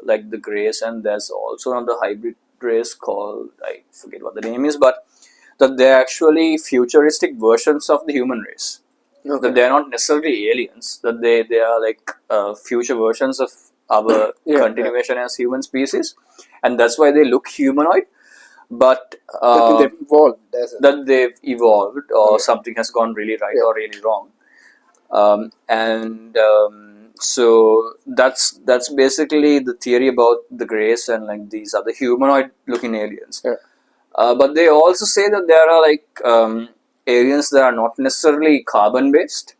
like the Greys, and there's also another hybrid race called, I forget what the name is, but that they're actually futuristic versions of the human race. That they're not necessarily aliens, that they are like future versions of our continuation as human species, and that's why they look humanoid. But
they've evolved,
or something has gone really right or really wrong. So that's basically the theory about the Greys and like these other humanoid looking aliens. But they also say that there are like aliens that are not necessarily carbon based,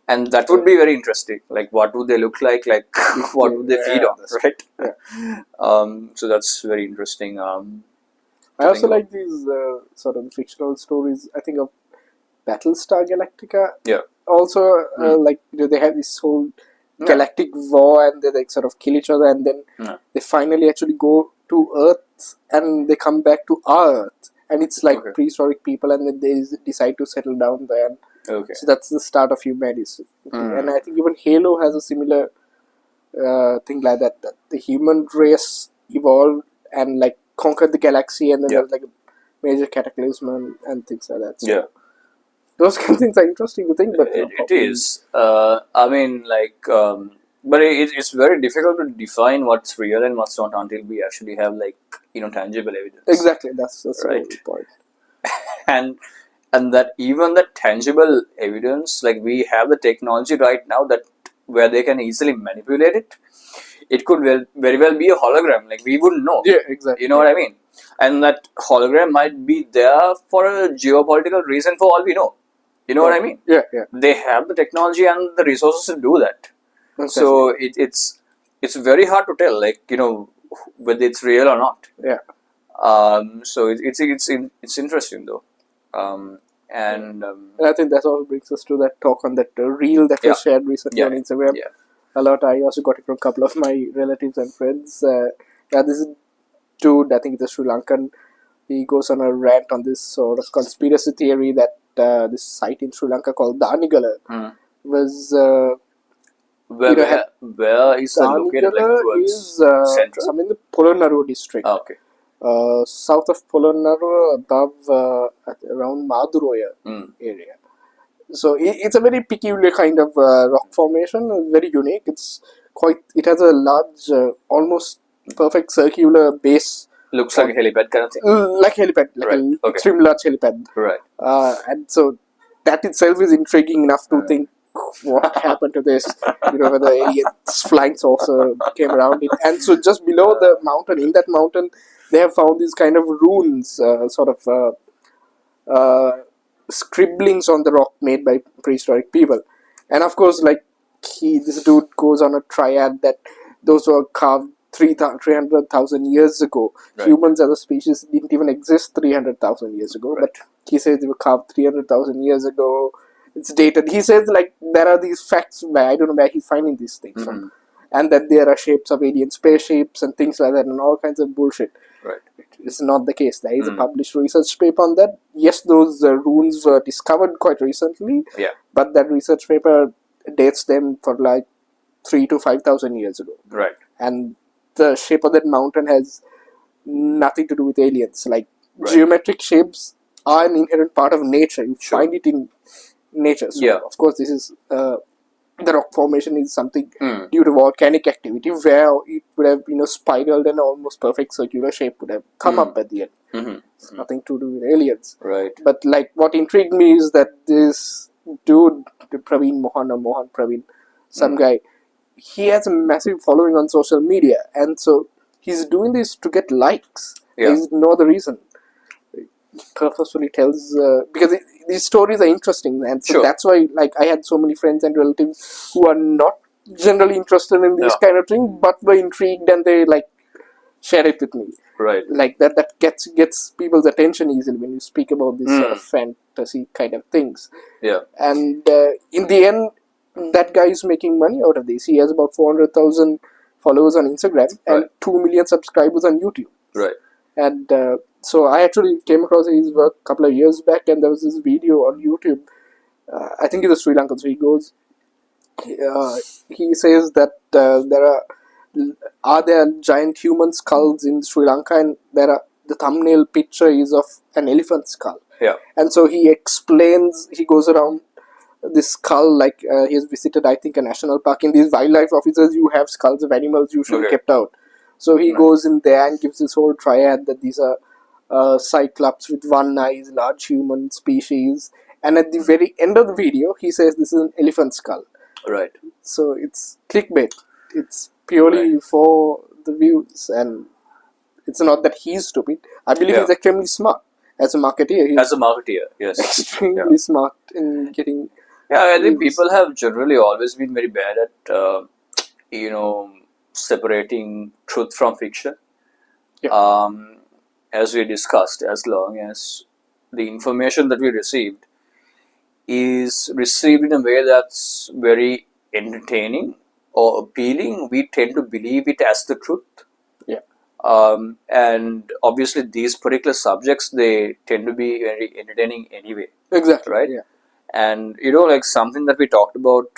and that would be very interesting. Like, what would they look like? Like, what would they feed on? Right? So that's very interesting.
I also like these sort of fictional stories. I think of Battlestar Galactica.
Yeah.
Also, like, they have this whole galactic war, and they like sort of kill each other, and then they finally actually go to Earth, and they come back to our Earth, and it's like prehistoric people, and then they decide to settle down there. So that's the start of humanity. And I think even Halo has a similar thing like that. That the human race evolved and like conquered the galaxy, and then
Yeah.
there was like a major cataclysm and things like that. So
Yeah.
those kind of things are interesting to think, but
It is. I mean, like, but it's very difficult to define what's real and what's not until we actually have, like, tangible evidence.
Exactly, that's the
Right.
whole point.
And that even the tangible evidence, like, we have the technology right now that where they can easily manipulate it. It could very well be a hologram. Like, we wouldn't know.
Yeah, exactly.
You know what I mean? And that hologram might be there for a geopolitical reason for all we know. You know what I mean?
Yeah, yeah.
They have the technology and the resources to do that.
Exactly.
So it's very hard to tell, like, whether it's real or not.
Yeah.
So it's interesting though. And
I think that also brings us to that talk on that reel that was shared recently on Instagram.
Yeah.
A lot. I also got it from a couple of my relatives and friends. This is dude, I think it's a Sri Lankan. He goes on a rant on this sort of conspiracy theory that this site in Sri Lanka called Danigala was.
Where is that located? Like,
is
central?
some in the Polonnaruwa district.
Okay.
South of Polonnaruwa, above around Maduroya area. So it's a very peculiar kind of rock formation, very unique. It has a large, almost perfect circular base.
Looks like a helipad kind of thing.
Like helipad, like
Right.
an
Okay.
extremely large helipad.
Right.
And so that itself is intriguing enough to think what happened to this. Whether aliens flying saucer came around it. And so just below the mountain, in that mountain, they have found these kind of runes, scribblings on the rock made by prehistoric people. And of course, like, this dude goes on a triad that those were carved 300,000 years ago.
Right.
Humans as a species didn't even exist 300,000 years ago,
Right.
but he says they were carved 300,000 years ago. It's dated. He says, like, there are these facts I don't know where he's finding these things from, and that there are shapes of alien spaceships and things like that, and all kinds of bullshit.
Right.
It's not the case. There is a published research paper on that. Yes, those runes were discovered quite recently.
Yeah.
But that research paper dates them for like 3,000 to 5,000 years ago.
Right.
And the shape of that mountain has nothing to do with aliens. Like, geometric shapes are an inherent part of nature. You find it in nature. So, of course, this is the rock formation is something due to volcanic activity where it would have spiraled and almost perfect circular shape would have come up at the end. It's nothing to do with aliens.
Right.
But like, what intrigued me is that this dude, Mohan Praveen, some guy, he has a massive following on social media, and so he's doing this to get likes. There's no other reason. He purposefully tells because these stories are interesting, and so that's why, like, I had so many friends and relatives who are not generally interested in this kind of thing, but were intrigued, and they like share it with me.
Right.
Like that gets people's attention easily when you speak about this sort of fantasy kind of things.
Yeah.
And in the end, that guy is making money out of this. He has about 400,000 followers on Instagram and 2 million subscribers on YouTube.
Right.
And so I actually came across his work a couple of years back, and there was this video on YouTube. I think he's a Sri Lankan, so he goes. He says that there giant human skulls in Sri Lanka, and the thumbnail picture is of an elephant skull.
Yeah.
And so he explains. He goes around this skull, like he has visited, I think, a national park. In these wildlife officers, you have skulls of animals usually kept out. So he goes in there and gives this whole triad that these are cyclops with one eye, large human species. And at the very end of the video, he says this is an elephant skull.
Right.
So it's clickbait. It's purely for the views, and it's not that he's stupid. I believe he's extremely smart as a marketeer.
As a marketeer, yes.
Extremely smart in getting.
Yeah, I think people have generally always been very bad at, separating truth from fiction.
Yeah.
As we discussed, as long as the information that we received is received in a way that's very entertaining or appealing, we tend to believe it as the truth.
Yeah.
And obviously these particular subjects, they tend to be very entertaining anyway.
Exactly.
Right?
Yeah.
And like something that we talked about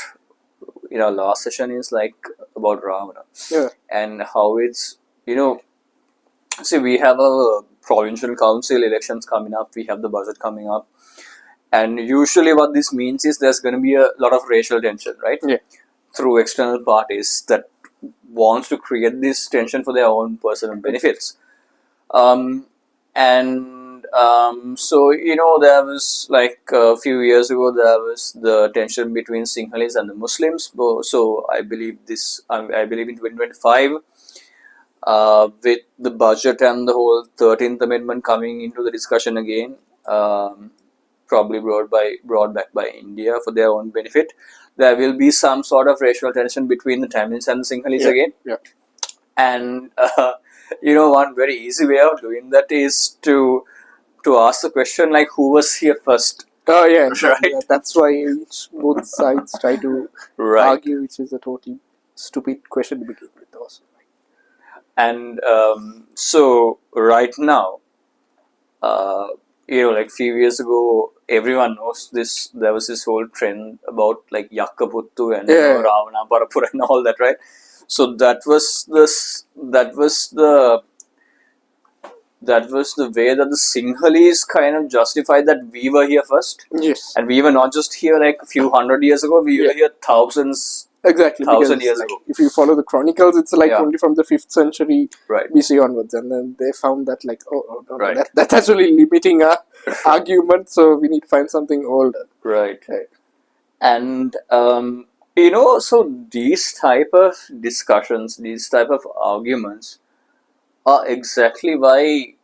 in our last session is like about Ravana.
Yeah.
And how it's see, we have a provincial council elections coming up. We have the budget coming up, and usually what this means is there's going to be a lot of racial tension, right?
Yeah.
Through external parties that wants to create this tension for their own personal benefits. So there was like a few years ago there was the tension between Sinhalese and the Muslims. So I believe I believe in 2025, with the budget and the whole 13th Amendment coming into the discussion again, probably brought back by India for their own benefit, there will be some sort of racial tension between the Tamils and the Sinhalese again.
Yeah.
And one very easy way of doing that is to ask the question like, who was here first?
Oh yeah, exactly.
Right.
Yeah, that's why both sides try to
Right.
argue, which is a totally stupid question to begin with. Also.
And so right now, like few years ago, everyone knows this. There was this whole trend about like Yakkaputtu and Ravana Parapura and all that, right? So that was the way that the Sinhalese kind of justified that we were here first.
Yes.
And we were not just here like a few hundred years ago, we were here thousands.
Exactly.
1,000 years
like,
ago.
If you follow the chronicles, it's like only from the 5th century
Right.
BC onwards. And then they found that like, no,
Right.
that's actually limiting our argument. So we need to find something older.
Right. And, so these type of discussions, these type of arguments are exactly why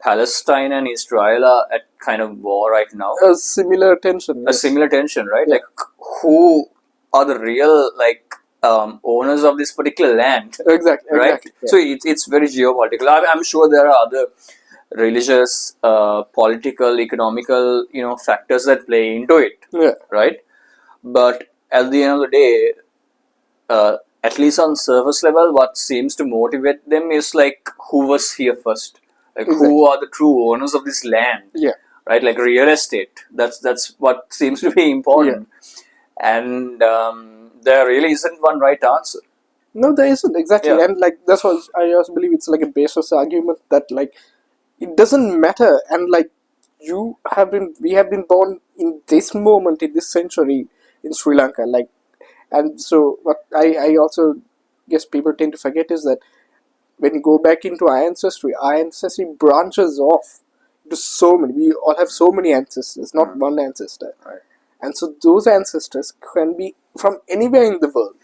Palestine and Israel are at kind of war right now.
A similar tension.
A similar tension, right?
Yeah.
Like, who are the real owners of this particular land?
Exactly.
Right.
Exactly. Yeah.
So it's very geopolitical. I'm sure there are other religious, political, economical, factors that play into it.
Yeah.
Right. But at the end of the day, at least on surface level, what seems to motivate them is like, who was here first? Like, who are the true owners of this land?
Yeah.
Right, like real estate. That's what seems to be important. And there really isn't one right answer.
No, there isn't, exactly.
Yeah.
And like that's what I also believe, it's like a basis argument that like it doesn't matter, and like we have been born in this moment, in this century in Sri Lanka, like, and so what I also guess people tend to forget is that when you go back into our ancestry branches off to so many. We all have so many ancestors, not one ancestor.
Right.
And so those ancestors can be from anywhere in the world.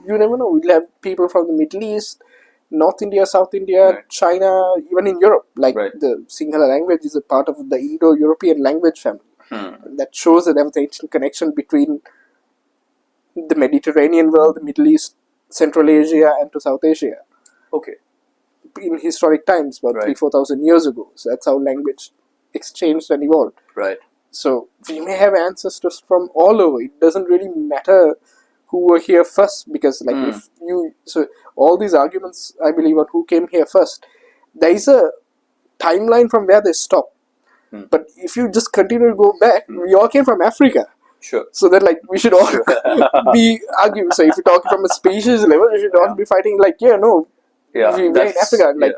You never know. We'll have people from the Middle East, North India, South India,
Right.
China, even in Europe. Like
Right.
the Sinhala language is a part of the Indo-European language family. That shows that there was an ancient connection between the Mediterranean world, the Middle East, Central Asia, and to South Asia.
Okay.
In historic times, about
Right.
3,000-4,000 years ago. So that's how language exchanged and evolved.
Right.
So we may have ancestors from all over. It doesn't really matter who were here first, because like if you, so all these arguments, I believe, on who came here first, there is a timeline from where they stop. But if you just continue to go back, we all came from Africa.
Sure.
So that like we should all be arguing. So if you're talking from a species level, we should all be fighting like, we're in Africa. Like,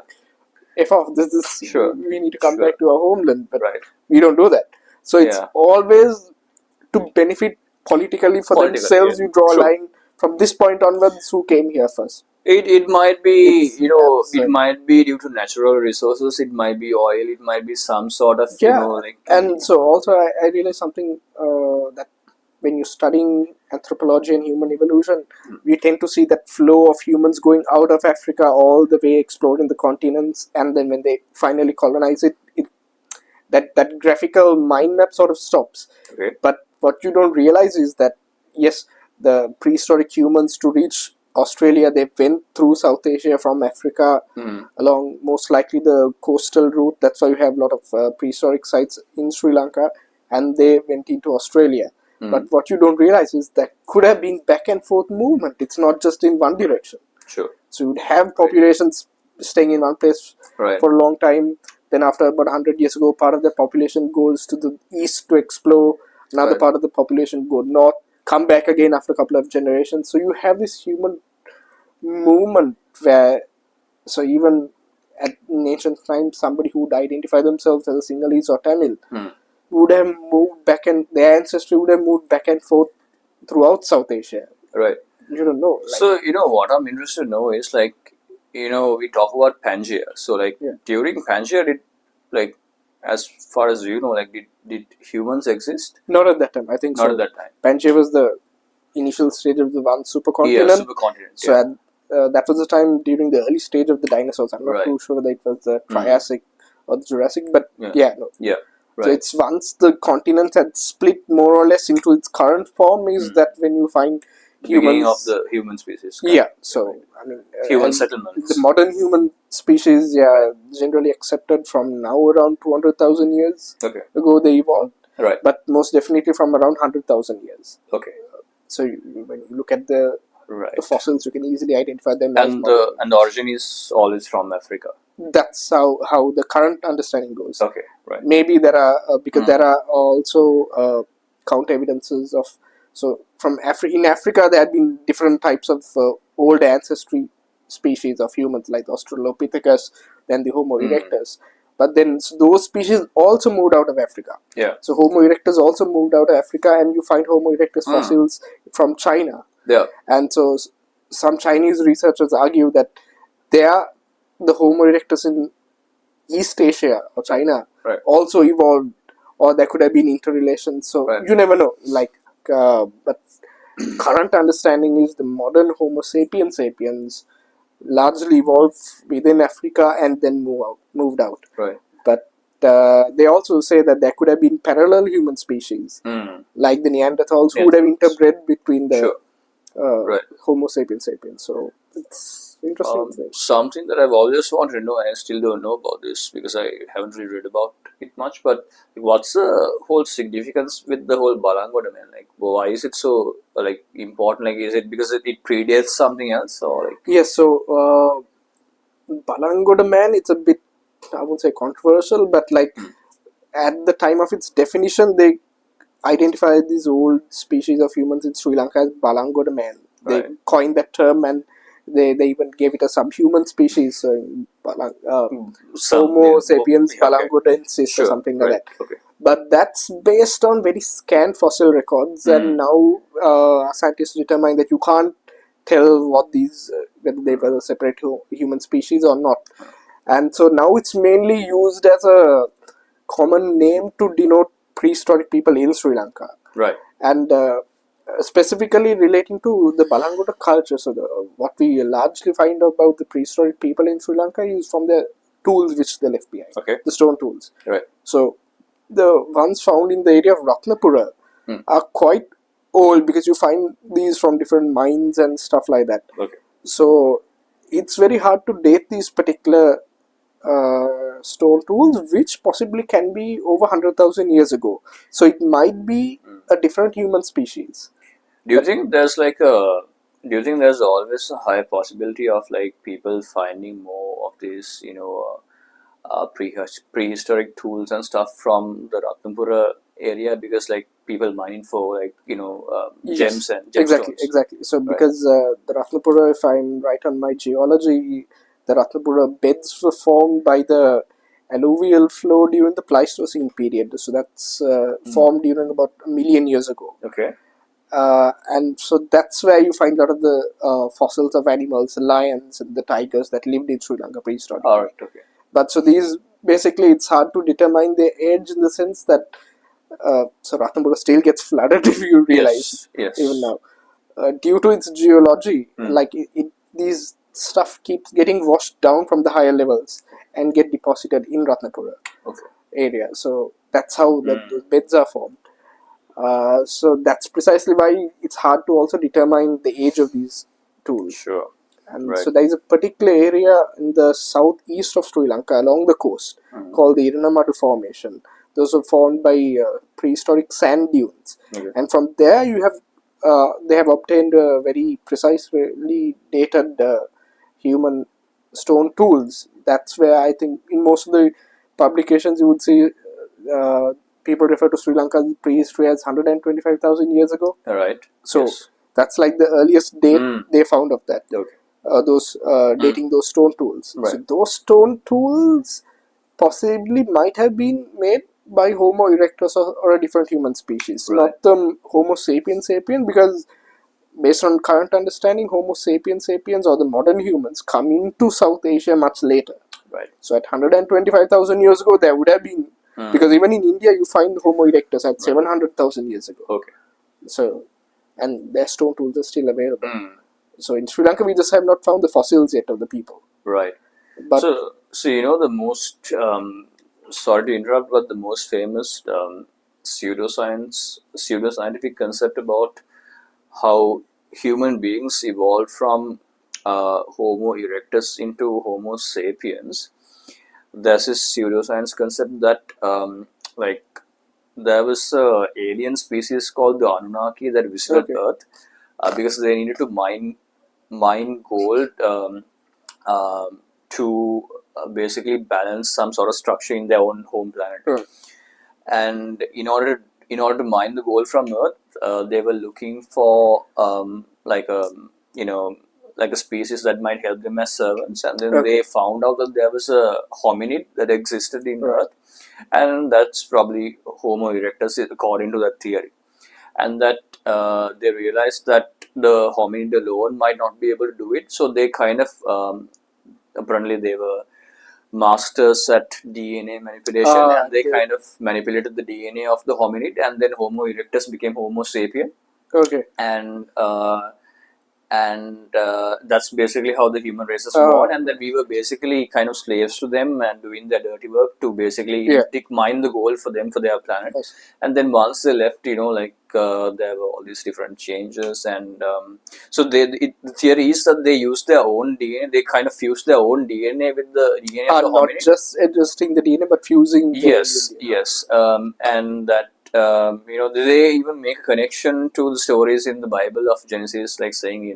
if off, this is,
Sure.
we need to come
Sure.
back to our homeland. But
Right.
we don't do that. So it's always to benefit politically for themselves. You draw a line from this point onwards, who came here first.
It might be,
It's
it might be due to natural resources, it might be oil, it might be some sort of, like...
And so also I realized something that when you're studying anthropology and human evolution, we tend to see that flow of humans going out of Africa all the way exploring the continents, and then when they finally colonize it, that graphical mind map sort of stops.
Okay.
But what you don't realize is that, yes, the prehistoric humans, to reach Australia, they went through South Asia from Africa along most likely the coastal route. That's why you have a lot of prehistoric sites in Sri Lanka, and they went into Australia. But what you don't realize is that could have been back and forth movement. It's not just in one direction.
Sure.
So you'd have populations staying in one place for a long time. Then after about 100 years ago, part of the population goes to the east to explore. Another part of the population go north, come back again after a couple of generations. So you have this human movement where, so even at in ancient times, somebody who would identify themselves as a Sinhalese or Tamil
Hmm.
would have moved back and their ancestry would have moved back and forth throughout South Asia.
Right.
You don't know.
So, what I'm interested to know is we talk about Pangea. So, during Pangea, as far as you know, did humans exist?
Not at that time. I think
Not
so.
at that time.
Pangea was the initial stage of the one supercontinent.
Yeah, supercontinent.
So that was the time during the early stage of the dinosaurs. I'm not too sure whether it was the Triassic or the Jurassic, but no.
Yeah.
Right. So it's once the continent had split more or less into its current form is that when you find
beginning of the human species.
Yeah. So I mean,
human settlements.
The modern human species, generally accepted from now around 200,000 years ago they evolved.
Right.
But most definitely from around 100,000 years.
Okay.
So when you look at the fossils, you can easily identify them.
And the origin is always from Africa.
That's how the current understanding goes.
Okay, right.
Maybe there are because there are also counter evidences of from in Africa there had been different types of old ancestry species of humans like Australopithecus, then the Homo erectus. But then those species also moved out of Africa.
Yeah.
So Homo erectus also moved out of Africa, and you find Homo erectus fossils from China.
Yeah.
And so some Chinese researchers argue that the Homo erectus in East Asia or China also evolved, or there could have been interrelations. So you never know. But current understanding is the modern Homo sapiens largely evolved within Africa and then moved out.
Right.
But they also say that there could have been parallel human species, like the Neanderthals, who would have interbred between the Homo sapiens. So it's interesting.
Something that I've always wanted to know, and I still don't know about this because I haven't really read about it much. But what's the whole significance with the whole Balango domain? Why is it so important? Is it because it predates something else, or
Yes. So Balango domain, it's a bit, I won't say controversial, but at the time of its definition, they identified these old species of humans in Sri Lanka as Balango domain. They coined that term, and they even gave it a subhuman species, Homo sapiens balangodensis or something like that.
Okay.
But that's based on very scant fossil records, and now scientists determine that you can't tell what whether they were a separate human species or not. And so now it's mainly used as a common name to denote prehistoric people in Sri Lanka.
Right.
And specifically relating to the Balangoda culture. So what we largely find about the prehistoric people in Sri Lanka is from the tools which they left behind.
Okay.
The stone tools.
Right.
So the ones found in the area of Ratnapura are quite old because you find these from different mines and stuff like that.
Okay.
So it's very hard to date these particular stone tools, which possibly can be over 100,000 years ago. So it might be a different human species.
Do you think there's always a high possibility of people finding more of these prehistoric tools and stuff from the Ratnapura area because people mining for gems and gemstones?
Exactly. So because the Ratnapura, if I'm right on my geology, the Ratnapura beds were formed by the alluvial flow during the Pleistocene period. So that's formed during about 1 million years ago.
Okay.
And so that's where you find a lot of the fossils of animals, the lions and the tigers that lived in Sri Lanka prehistorically.
All right. Okay.
But so these, basically it's hard to determine their age in the sense that so Ratnapura still gets flooded if you realize even now. Due to its geology, these stuff keeps getting washed down from the higher levels and get deposited in Ratnapura area. So that's how the beds are formed. So that's precisely why it's hard to also determine the age of these tools.
Sure.
And so there is a particular area in the southeast of Sri Lanka along the coast called the Iranamadu Formation. Those are formed by prehistoric sand dunes. Okay. And from there they have obtained very precisely dated human stone tools. That's where I think in most of the publications you would see people refer to Sri Lanka's prehistory as 125,000 years ago.
All right.
So that's the earliest date they found of that.
Okay.
dating those stone tools.
Right.
So those stone tools possibly might have been made by Homo erectus or a different human species,
Right.
not the Homo sapiens sapien, because based on current understanding, Homo sapiens sapiens or the modern humans come into South Asia much later.
Right.
So at 125,000 years ago, there would have been, because even in India you find Homo erectus at 700,000 years ago.
Okay.
So, and their stone tools are still available. So in Sri Lanka, we just have not found the fossils yet of the people.
Right.
But
So you know the most sorry to interrupt, but the most famous pseudoscientific concept about how human beings evolved from Homo erectus into Homo sapiens. There's this pseudoscience concept that like there was a alien species called the Anunnaki that visited Earth because they needed to mine gold to basically balance some sort of structure in their own home planet. And in order to mine the gold from Earth, they were looking for like a species that might help them as servants, and then they found out that there was a hominid that existed in Earth, and that's probably Homo erectus according to that theory. And that they realized that the hominid alone might not be able to do it, so they kind of apparently they were masters at DNA manipulation, and they kind of manipulated the DNA of the hominid, and then Homo erectus became Homo sapien. And that's basically how the human race is born, and then we were basically kind of slaves to them and doing their dirty work to basically mine the gold for them for their planet. And then once they left, there were all these different changes, and so the theory is that they used their own DNA. They kind of fused their own DNA with the DNA of the hominid.
Not just adjusting the DNA, but fusing.
Yes, and that. They even make a connection to the stories in the Bible of Genesis, like saying,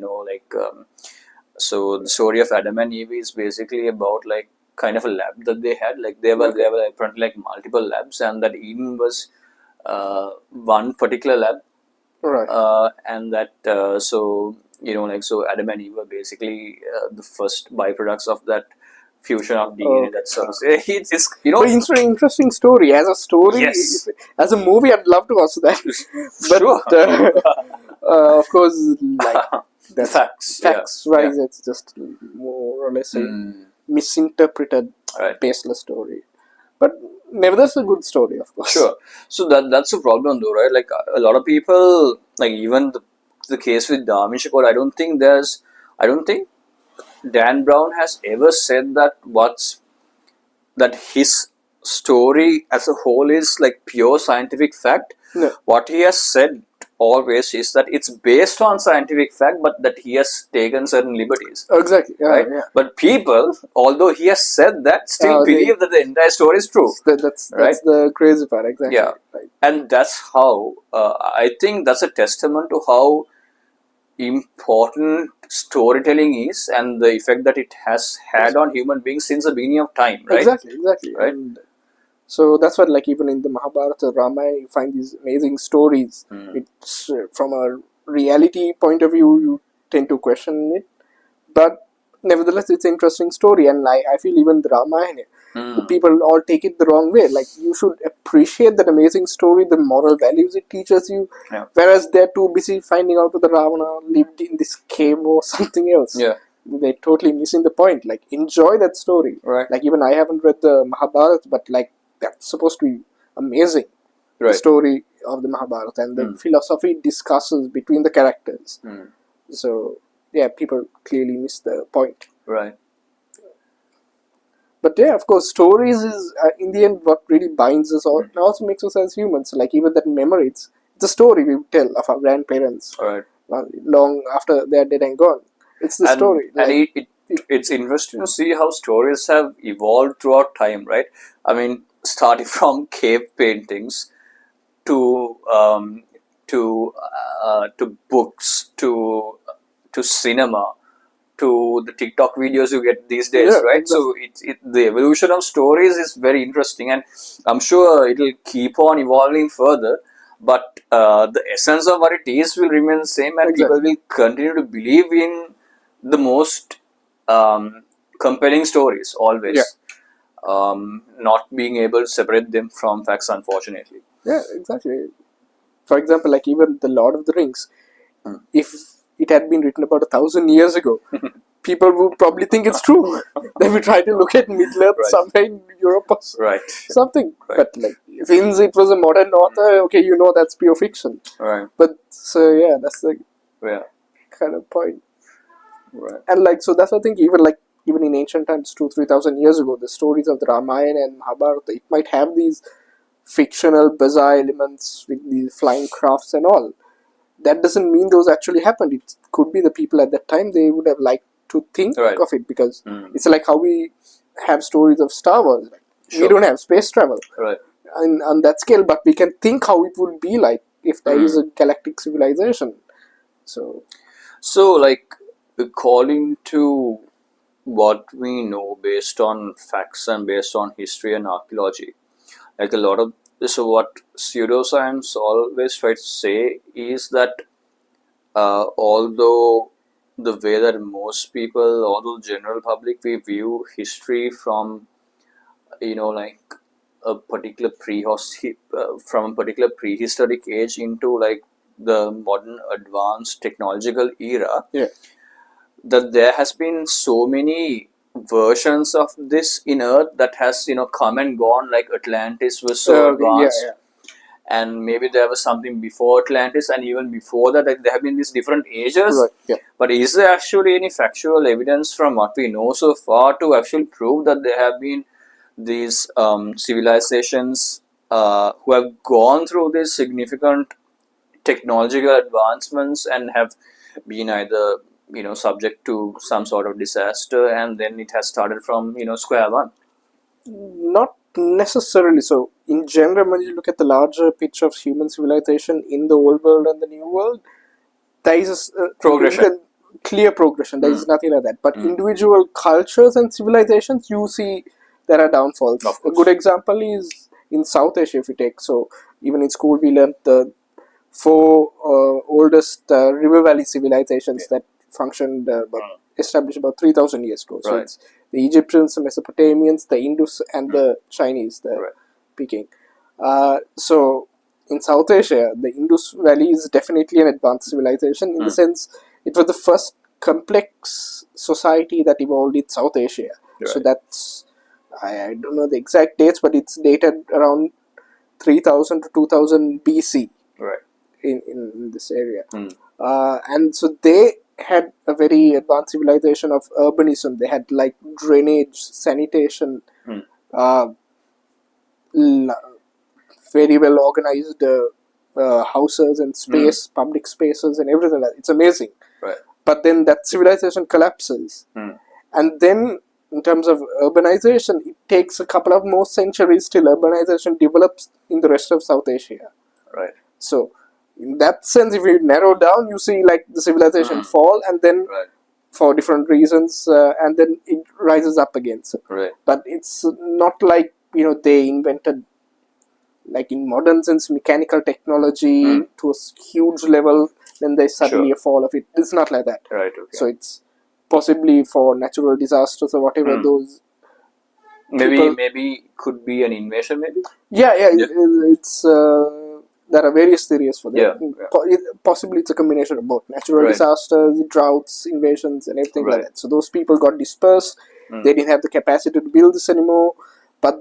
so the story of Adam and Eve is basically about like kind of a lab that they had. Like there were apparently like multiple labs, and that Eden was one particular lab, and that so Adam and Eve were basically the first byproducts of that fusion of DNA. That's sort of it's
But it's an interesting story. As a story, as a movie, I'd love to watch that. But of course, like the facts wise, it's just more or less a misinterpreted, baseless story. But nevertheless, a good story, of course.
Sure. So that's the problem, though, right? Like a lot of people, like even the case with Darwin Shakor, I don't think Dan Brown has ever said that his story as a whole is like pure scientific fact.
No.
What he has said always is that it's based on scientific fact, but that he has taken certain liberties.
Exactly.
Right? But people, although he has said that, still believe that the entire story is true.
That's the crazy part, exactly.
Yeah. Right. And that's how, I think that's a testament to how important storytelling is and the effect that it has had on human beings since the beginning of time, right?
Exactly.
Right.
And so that's what, like, even in the Mahabharata, Ramayana, you find these amazing stories. It's from a reality point of view, you tend to question it, but nevertheless, it's an interesting story. And I feel even the Ramayana, the people all take it the wrong way. Like, you should appreciate that amazing story, the moral values it teaches you, whereas they're too busy finding out that the Ravana lived in this cave or something else. They're totally missing the point. Like, enjoy that story. Like, even I haven't read the Mahabharata, but like, that's supposed to be amazing. The story of the Mahabharata and the philosophy it discusses between the characters. So yeah, people clearly miss the point.
Right.
But yeah, of course, stories is in the end what really binds us all and also makes us as humans. Like even that memory, it's a story we tell of our grandparents long after they're dead and gone. It's the story.
And it's interesting to see how stories have evolved throughout time, right? I mean, starting from cave paintings to books to cinema to the TikTok videos you get these days, right? So the evolution of stories is very interesting, and I'm sure it will keep on evolving further. But the essence of what it is will remain the same, and people will continue to believe in the most compelling stories always.
Yeah.
Not being able to separate them from facts, unfortunately.
Yeah, exactly. For example, like even the Lord of the Rings, if it had been written about 1,000 years ago, people would probably think it's true. Then we try to look at Middle Earth
Right.
somewhere in Europe or
Right.
something.
Right.
But like, since it was a modern author, okay, you know that's pure fiction.
Right.
But so yeah, that's the
Yeah.
kind of point.
Right.
And like, so that's the thing. Even in ancient times, 2,000-3,000 years ago, the stories of the Ramayana and Mahabharata, it might have these fictional, bizarre elements with the flying crafts and all. That doesn't mean those actually happened. It could be the people at that time, they would have liked to think
Right.
of it, because it's like how we have stories of Star Wars. Like, we
Sure.
don't have space travel
Right.
on that scale, but we can think how it would be like if there is a galactic civilization.
So, like, according to what we know based on facts and based on history and archaeology, like a lot of so what pseudoscience always tries to say is that although the way that most people, although general public, we view history from like a particular from a particular prehistoric age into like the modern advanced technological era,
Yeah.
that there has been so many versions of this in Earth that has come and gone. Like Atlantis was so advanced, and maybe there was something before Atlantis, and even before that, like, there have been these different ages.
Right. Yeah.
But is there actually any factual evidence from what we know so far to actually prove that there have been these civilizations who have gone through these significant technological advancements and have been either subject to some sort of disaster, and then it has started from square one?
Not necessarily. So, in general, when you look at the larger picture of human civilization in the old world and the new world, there is a
Progression.
clear progression. There is nothing like that. But individual cultures and civilizations, you see there are downfalls.
Of
A
course.
good example is in South Asia, if you take. So, even in school, we learned the four oldest river valley civilizations that functioned established about 3,000 years ago. So
Right.
it's the Egyptians, the Mesopotamians, the Indus, and the Chinese, the
Right.
Peking. So in South Asia, the Indus Valley is definitely an advanced civilization in the sense it was the first complex society that evolved in South Asia.
Right.
So that's, I don't know the exact dates, but it's dated around 3000 to 2000 BC.
Right.
In this area. And so they had a very advanced civilization of urbanism. They had like drainage, sanitation, very well organized houses and space, public spaces and everything like that. It's amazing.
Right.
But then that civilization collapses. And then in terms of urbanization, it takes a couple of more centuries till urbanization develops in the rest of South Asia.
Right.
So in that sense, if you narrow down, you see like the civilization fall, and then for different reasons, and then it rises up again. So, but it's not like they invented, like in modern sense, mechanical technology to a huge level, then there's suddenly a fall of it. It's not like that.
Right. Okay.
So it's possibly for natural disasters or whatever those.
Maybe could be an invasion. Maybe.
Yeah. It's. There are various theories for that.
Yeah.
Possibly it's a combination of both natural disasters, droughts, invasions, and everything like that. So those people got dispersed. They didn't have the capacity to build this anymore. But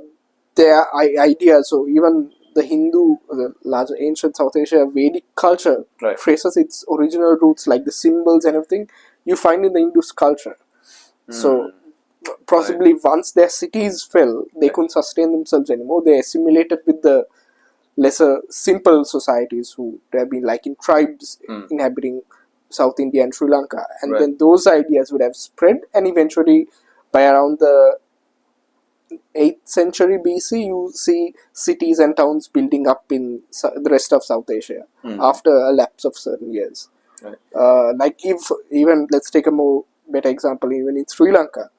their idea, so even the Hindu, the larger ancient South Asia Vedic culture traces its original roots, like the symbols and everything, you find in the Indus culture. So possibly once their cities fell, they couldn't sustain themselves anymore. They assimilated with the lesser simple societies who have been like in tribes inhabiting South India and Sri Lanka, and then those ideas would have spread, and eventually by around the 8th century BC you see cities and towns building up in the rest of South Asia after a lapse of certain years. Like if even let's take a more better example, even in Sri Lanka,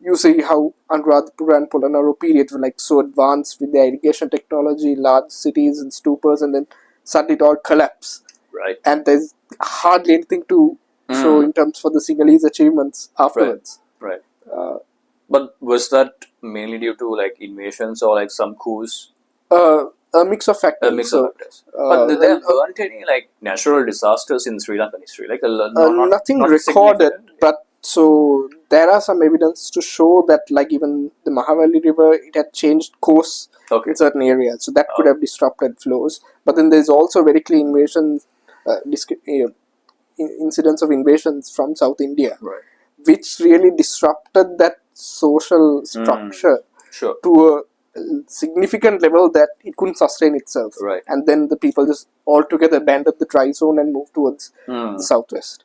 you see how Anuradhapura and Polonnaruwa periods were like so advanced with their irrigation technology, large cities and stupas, and then suddenly it all collapsed.
Right.
And there's hardly anything to show in terms for the Sinhalese achievements afterwards.
Right. But was that mainly due to like invasions or like some coups?
A mix of factors.
A mix of factors. But there weren't any like natural disasters in Sri Lankan history, like
nothing
not
recorded. But so there are some evidence to show that like even the Mahavali River, it had changed course in certain areas, so that could have disrupted flows. But then there's also very clear invasions, incidents of invasions from South India,
right,
which really disrupted that social structure to a significant level that it couldn't sustain itself.
Right.
And then the people just altogether abandoned the dry zone and moved towards the southwest.